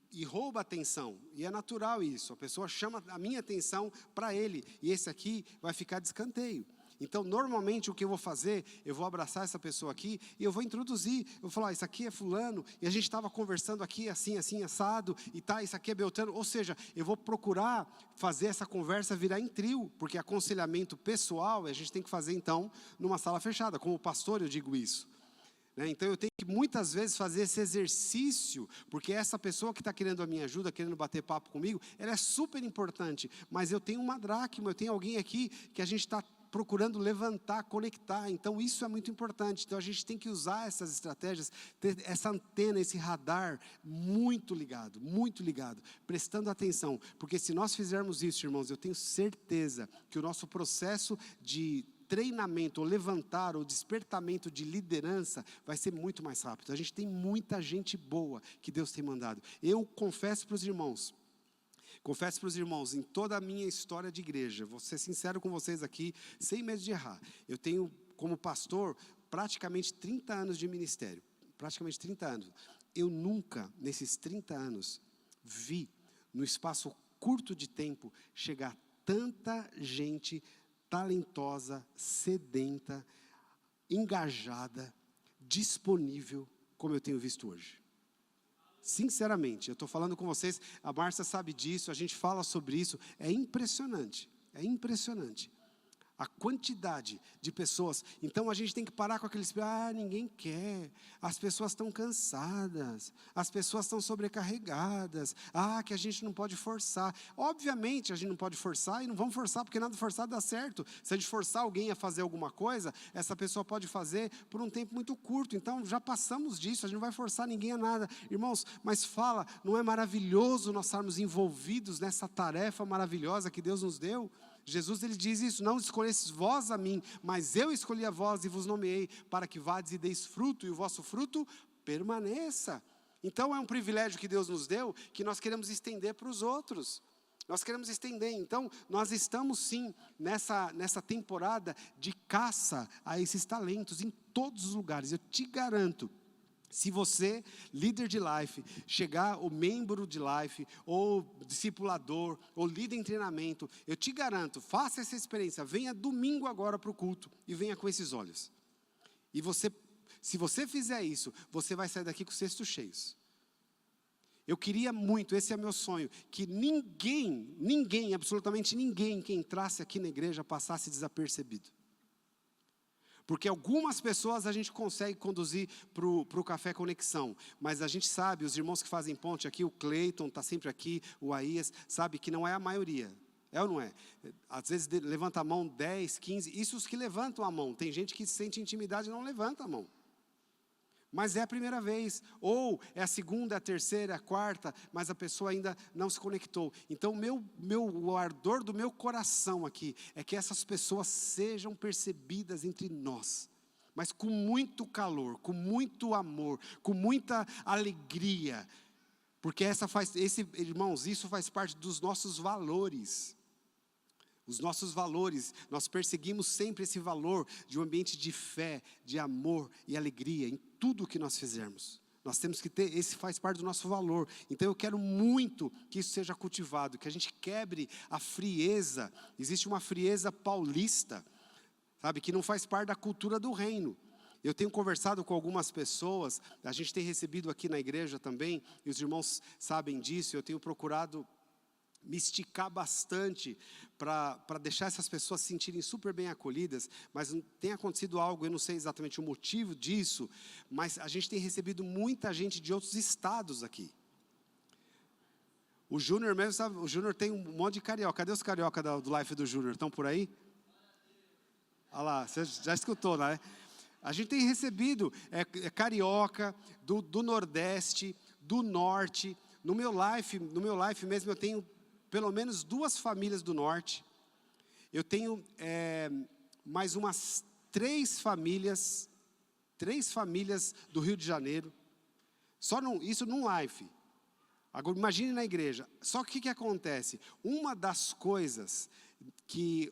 e rouba a atenção. E é natural isso, a pessoa chama a minha atenção para ele, e esse aqui vai ficar de escanteio. Então, normalmente, o que eu vou fazer, eu vou abraçar essa pessoa aqui, e eu vou introduzir, eu vou falar, isso aqui é fulano, e a gente estava conversando aqui, assim, assado, e tá, isso aqui é Beltrano, ou seja, eu vou procurar fazer essa conversa virar em trio, porque aconselhamento pessoal, a gente tem que fazer, então, numa sala fechada, como pastor eu digo isso. Então, eu tenho que, muitas vezes, fazer esse exercício, porque essa pessoa que está querendo a minha ajuda, querendo bater papo comigo, ela é super importante, mas eu tenho uma dracma, eu tenho alguém aqui que a gente está procurando levantar, conectar. Então isso é muito importante. Então a gente tem que usar essas estratégias, ter essa antena, esse radar muito ligado, prestando atenção, porque se nós fizermos isso, irmãos, eu tenho certeza que o nosso processo de treinamento, ou levantar, ou despertamento de liderança vai ser muito mais rápido. A gente tem muita gente boa que Deus tem mandado. Eu confesso para os irmãos, em toda a minha história de igreja, vou ser sincero com vocês aqui, sem medo de errar. Eu tenho, como pastor, praticamente 30 anos de ministério. Praticamente 30 anos. Eu nunca, nesses 30 anos, vi, no espaço curto de tempo, chegar tanta gente talentosa, sedenta, engajada, disponível, como eu tenho visto hoje. Sinceramente, eu estou falando com vocês, a Márcia sabe disso, a gente fala sobre isso, é impressionante. A quantidade de pessoas. Então a gente tem que parar com aqueles, ninguém quer, as pessoas estão cansadas, as pessoas estão sobrecarregadas, que a gente não pode forçar. Obviamente a gente não pode forçar, e não vamos forçar, porque nada forçado dá certo. Se a gente forçar alguém a fazer alguma coisa, essa pessoa pode fazer por um tempo muito curto. Então já passamos disso, a gente não vai forçar ninguém a nada. Irmãos, mas fala, não é maravilhoso nós estarmos envolvidos nessa tarefa maravilhosa que Deus nos deu? Jesus, ele diz isso, não escolhestes vós a mim, mas eu escolhi a vós e vos nomeei, para que vades e deis fruto, e o vosso fruto permaneça. Então é um privilégio que Deus nos deu, que nós queremos estender para os outros. Nós queremos estender, então nós estamos sim nessa temporada de caça a esses talentos em todos os lugares. Eu te garanto, se você, líder de life, chegar, ou membro de life, ou discipulador, ou líder em treinamento, eu te garanto, faça essa experiência, venha domingo agora para o culto, e venha com esses olhos. E você, se você fizer isso, você vai sair daqui com os cestos cheios. Eu queria muito, esse é meu sonho, que ninguém, absolutamente ninguém que entrasse aqui na igreja passasse desapercebido. Porque algumas pessoas a gente consegue conduzir para o Café Conexão. Mas a gente sabe, os irmãos que fazem ponte aqui, o Cleiton está sempre aqui, o Aías, sabe que não é a maioria. É ou não é? Às vezes levanta a mão 10, 15, isso os que levantam a mão. Tem gente que sente intimidade e não levanta a mão. Mas é a primeira vez, ou é a segunda, a terceira, a quarta, mas a pessoa ainda não se conectou. Então o ardor do meu coração aqui é que essas pessoas sejam percebidas entre nós, mas com muito calor, com muito amor, com muita alegria, porque irmãos, isso faz parte dos nossos valores. Os nossos valores, nós perseguimos sempre esse valor de um ambiente de fé, de amor e alegria em tudo que nós fizermos. Nós temos que ter, esse faz parte do nosso valor. Então eu quero muito que isso seja cultivado, que a gente quebre a frieza. Existe uma frieza paulista, sabe, que não faz parte da cultura do reino. Eu tenho conversado com algumas pessoas, a gente tem recebido aqui na igreja também, e os irmãos sabem disso, eu tenho procurado me esticar bastante para deixar essas pessoas se sentirem super bem acolhidas, mas tem acontecido algo, eu não sei exatamente o motivo disso, mas a gente tem recebido muita gente de outros estados aqui. O Júnior mesmo, sabe, o Júnior tem um monte de carioca. Cadê os carioca do Life do Júnior? Estão por aí? Olha lá, você já escutou, né? A gente tem recebido carioca, do Nordeste, do Norte. No meu life mesmo eu tenho pelo menos 2 famílias do Norte. Eu tenho mais umas 3 famílias do Rio de Janeiro. Isso num life. Agora imagine na igreja. Só que o que acontece? Uma das coisas que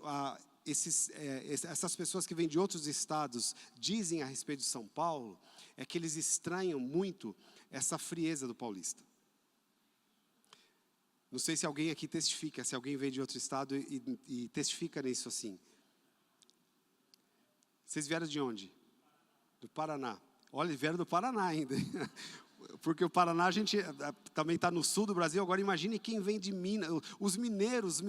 essas pessoas que vêm de outros estados dizem a respeito de São Paulo é que eles estranham muito essa frieza do paulista. Não sei se alguém aqui testifica, se alguém vem de outro estado e testifica nisso assim. Vocês vieram de onde? Do Paraná. Olha, vieram do Paraná ainda. Porque o Paraná, a gente também está no sul do Brasil. Agora imagine quem vem de Minas. Os mineiros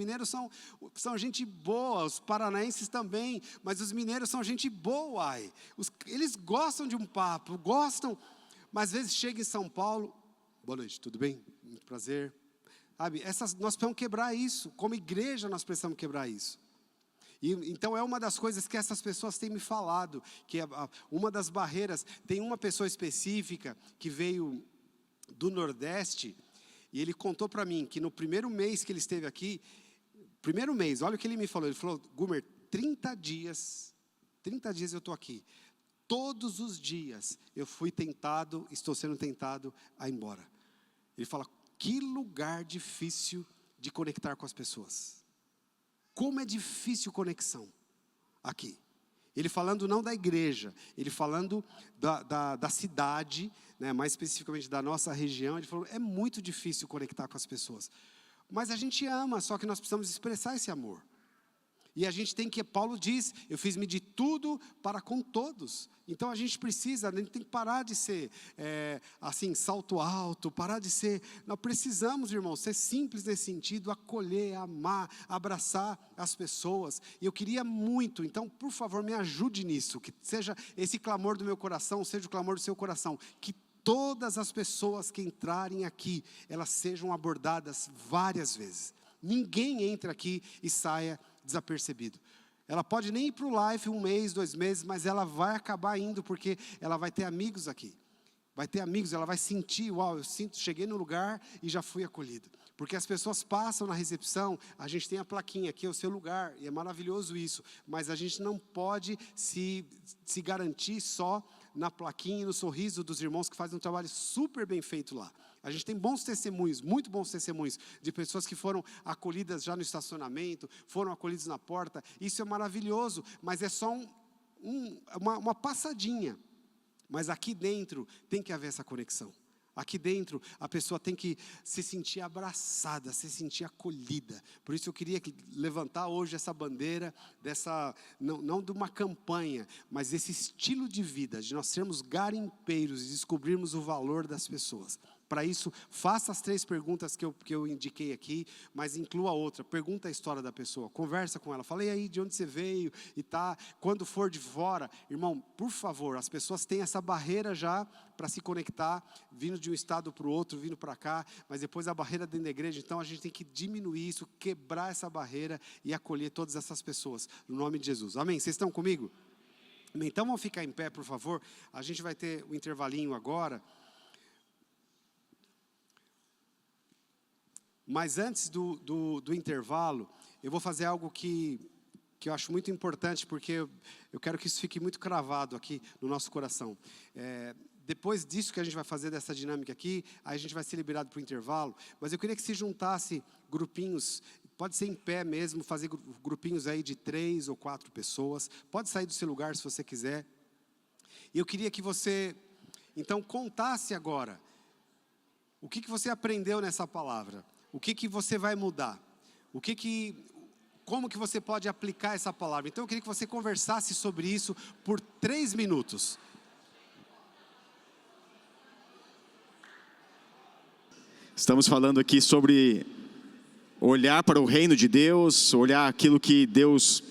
são gente boa, os paranaenses também. Mas os mineiros são gente boa. Eles gostam de um papo, gostam. Mas às vezes chega em São Paulo. Boa noite, tudo bem? Muito prazer. Sabe, nós precisamos quebrar isso. Como igreja nós precisamos quebrar isso. Então é uma das coisas que essas pessoas têm me falado, que uma das barreiras, tem uma pessoa específica que veio do Nordeste, e ele contou para mim que no primeiro mês que ele esteve aqui, olha o que ele me falou, ele falou, Gumer, 30 dias eu estou aqui, todos os dias estou sendo tentado a ir embora. Ele fala, que lugar difícil de conectar com as pessoas. Como é difícil conexão aqui. Ele falando não da igreja, ele falando da cidade, né, mais especificamente da nossa região, ele falou, é muito difícil conectar com as pessoas. Mas a gente ama, só que nós precisamos expressar esse amor. E a gente tem que, Paulo diz, eu fiz medir tudo para com todos. Então a gente tem que parar de ser assim, salto alto, parar de ser, nós precisamos, irmãos, ser simples nesse sentido, acolher, amar, abraçar as pessoas. E eu queria muito, então por favor me ajude nisso, que seja esse clamor do meu coração, seja o clamor do seu coração, que todas as pessoas que entrarem aqui, elas sejam abordadas várias vezes. Ninguém entra aqui e saia desapercebido. Ela pode nem ir para o Life 1 mês, 2 meses, mas ela vai acabar indo, porque ela vai ter amigos aqui. Vai ter amigos, ela vai sentir, uau, cheguei no lugar e já fui acolhido. Porque as pessoas passam na recepção, a gente tem a plaquinha, aqui é o seu lugar, e é maravilhoso isso. Mas a gente não pode se garantir só na plaquinha e no sorriso dos irmãos que fazem um trabalho super bem feito lá. A gente tem bons testemunhos, muito bons testemunhos, de pessoas que foram acolhidas já no estacionamento, foram acolhidas na porta. Isso é maravilhoso, mas é só uma passadinha. Mas aqui dentro tem que haver essa conexão. Aqui dentro a pessoa tem que se sentir abraçada, se sentir acolhida. Por isso eu queria levantar hoje essa bandeira, não de uma campanha, mas desse estilo de vida, de nós sermos garimpeiros e descobrirmos o valor das pessoas. Para isso, faça as 3 perguntas que eu indiquei aqui, mas inclua outra. Pergunta a história da pessoa, conversa com ela. Falei aí de onde você veio e tá. Quando for de fora, irmão, por favor, as pessoas têm essa barreira já para se conectar, vindo de um estado para o outro, vindo para cá, mas depois a barreira dentro da igreja. Então a gente tem que diminuir isso, quebrar essa barreira e acolher todas essas pessoas, no nome de Jesus. Amém? Vocês estão comigo? Amém. Então vamos ficar em pé, por favor. A gente vai ter um intervalinho agora. Mas antes do intervalo, eu vou fazer algo que eu acho muito importante, porque eu quero que isso fique muito cravado aqui no nosso coração. Depois disso que a gente vai fazer, dessa dinâmica aqui, aí a gente vai ser liberado para o intervalo, mas eu queria que se juntasse grupinhos, pode ser em pé mesmo, fazer grupinhos aí de 3 ou 4 pessoas, pode sair do seu lugar se você quiser. E eu queria que você, então, contasse agora, o que você aprendeu nessa palavra. O que você vai mudar? Como que você pode aplicar essa palavra? Então eu queria que você conversasse sobre isso por 3 minutos. Estamos falando aqui sobre olhar para o reino de Deus, olhar aquilo que Deus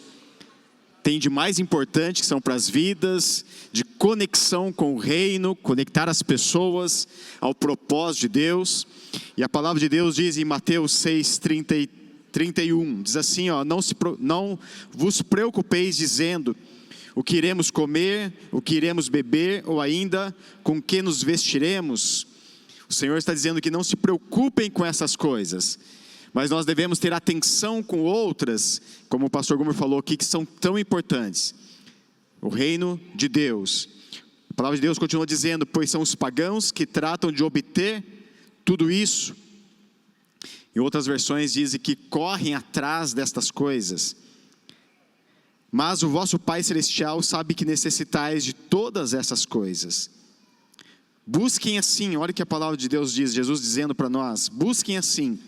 tem de mais importante, que são para as vidas, de conexão com o reino, conectar as pessoas ao propósito de Deus. E a palavra de Deus diz em Mateus 6, 30 e 31, diz assim, não vos preocupeis dizendo o que iremos comer, o que iremos beber, ou ainda com que nos vestiremos. O Senhor está dizendo que não se preocupem com essas coisas, mas nós devemos ter atenção com outras, como o pastor Gomer falou aqui, que são tão importantes. O reino de Deus. A palavra de Deus continua dizendo, pois são os pagãos que tratam de obter tudo isso. Em outras versões dizem que correm atrás destas coisas. Mas o vosso Pai Celestial sabe que necessitais de todas essas coisas. Busquem assim, olha o que a palavra de Deus diz, Jesus dizendo para nós, busquem assim,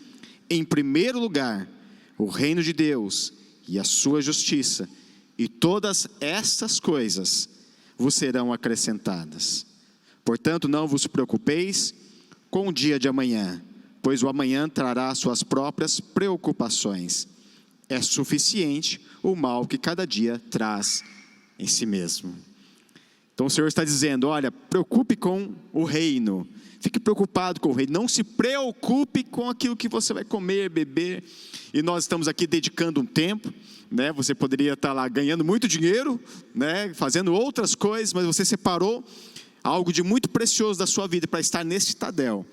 em primeiro lugar, o reino de Deus e a sua justiça, e todas estas coisas vos serão acrescentadas. Portanto, não vos preocupeis com o dia de amanhã, pois o amanhã trará suas próprias preocupações. É suficiente o mal que cada dia traz em si mesmo. Então o Senhor está dizendo, olha, preocupe com o reino, fique preocupado com o reino, não se preocupe com aquilo que você vai comer, beber, e nós estamos aqui dedicando um tempo, né? Você poderia estar lá ganhando muito dinheiro, né? Fazendo outras coisas, mas você separou algo de muito precioso da sua vida para estar nesse Tadel,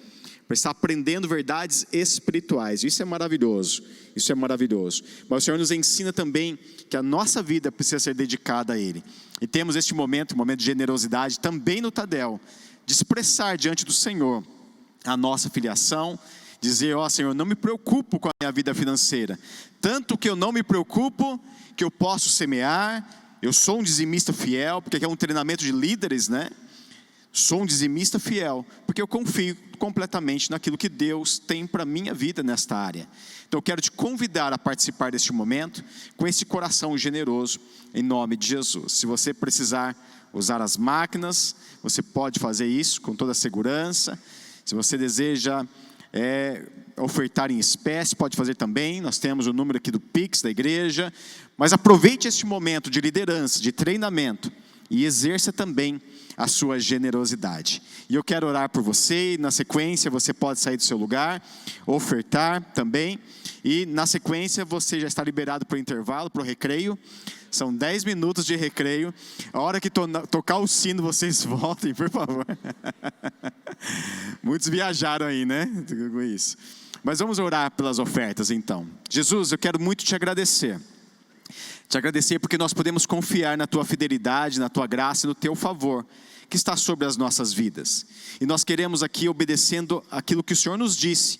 para estar aprendendo verdades espirituais. Isso é maravilhoso, isso é maravilhoso. Mas o Senhor nos ensina também que a nossa vida precisa ser dedicada a Ele. E temos este momento, um momento de generosidade também no Tadel, de expressar diante do Senhor a nossa filiação, dizer, ó Senhor, não me preocupo com a minha vida financeira, tanto que eu não me preocupo que eu posso semear, eu sou um dizimista fiel, porque aqui é um treinamento de líderes, né? Sou um dizimista fiel, porque eu confio completamente naquilo que Deus tem para a minha vida nesta área. Então eu quero te convidar a participar deste momento com esse coração generoso, em nome de Jesus. Se você precisar usar as máquinas, você pode fazer isso com toda a segurança. Se você deseja ofertar em espécie, pode fazer também. Nós temos o número aqui do Pix da igreja. Mas aproveite este momento de liderança, de treinamento, e exerça também a sua generosidade. E eu quero orar por você, e na sequência você pode sair do seu lugar, ofertar também, e na sequência você já está liberado para o intervalo, para o recreio. São 10 minutos de recreio. A hora que tocar o sino, vocês voltem, por favor. Muitos viajaram aí, né? Com isso. Mas vamos orar pelas ofertas então. Jesus, eu quero muito te agradecer. Te agradecer porque nós podemos confiar na tua fidelidade, na tua graça e no teu favor que está sobre as nossas vidas. E nós queremos aqui, obedecendo aquilo que o Senhor nos disse,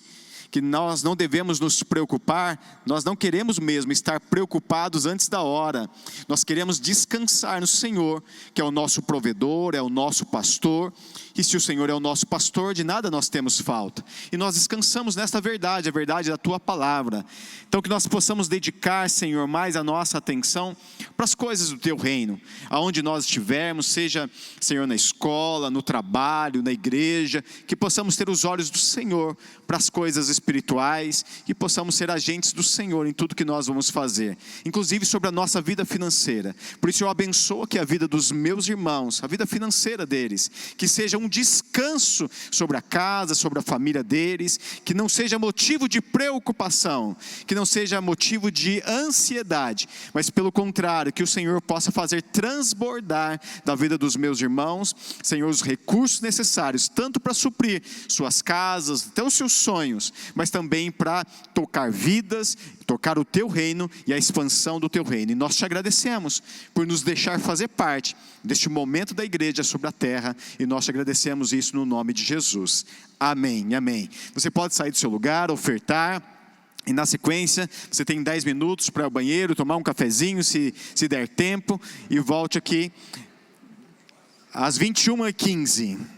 que nós não devemos nos preocupar, nós não queremos mesmo estar preocupados antes da hora. Nós queremos descansar no Senhor, que é o nosso provedor, é o nosso pastor. E se o Senhor é o nosso pastor, de nada nós temos falta. E nós descansamos nesta verdade, a verdade da tua palavra. Então que nós possamos dedicar, Senhor, mais a nossa atenção para as coisas do teu reino. Aonde nós estivermos, seja, Senhor, na escola, no trabalho, na igreja, que possamos ter os olhos do Senhor para as coisas espirituais, e possamos ser agentes do Senhor em tudo que nós vamos fazer, inclusive sobre a nossa vida financeira. Por isso eu abençoo aqui a vida dos meus irmãos, a vida financeira deles, que seja um descanso sobre a casa, sobre a família deles, que não seja motivo de preocupação, que não seja motivo de ansiedade, mas pelo contrário, que o Senhor possa fazer transbordar da vida dos meus irmãos, Senhor, os recursos necessários, tanto para suprir suas casas, até os seus sonhos, mas também para tocar vidas, tocar o teu reino e a expansão do teu reino. E nós te agradecemos por nos deixar fazer parte deste momento da igreja sobre a terra, e nós te agradecemos isso no nome de Jesus. Amém, amém. Você pode sair do seu lugar, ofertar, e na sequência você tem 10 minutos para ir ao banheiro, tomar um cafezinho, se der tempo, e volte aqui às 21h15.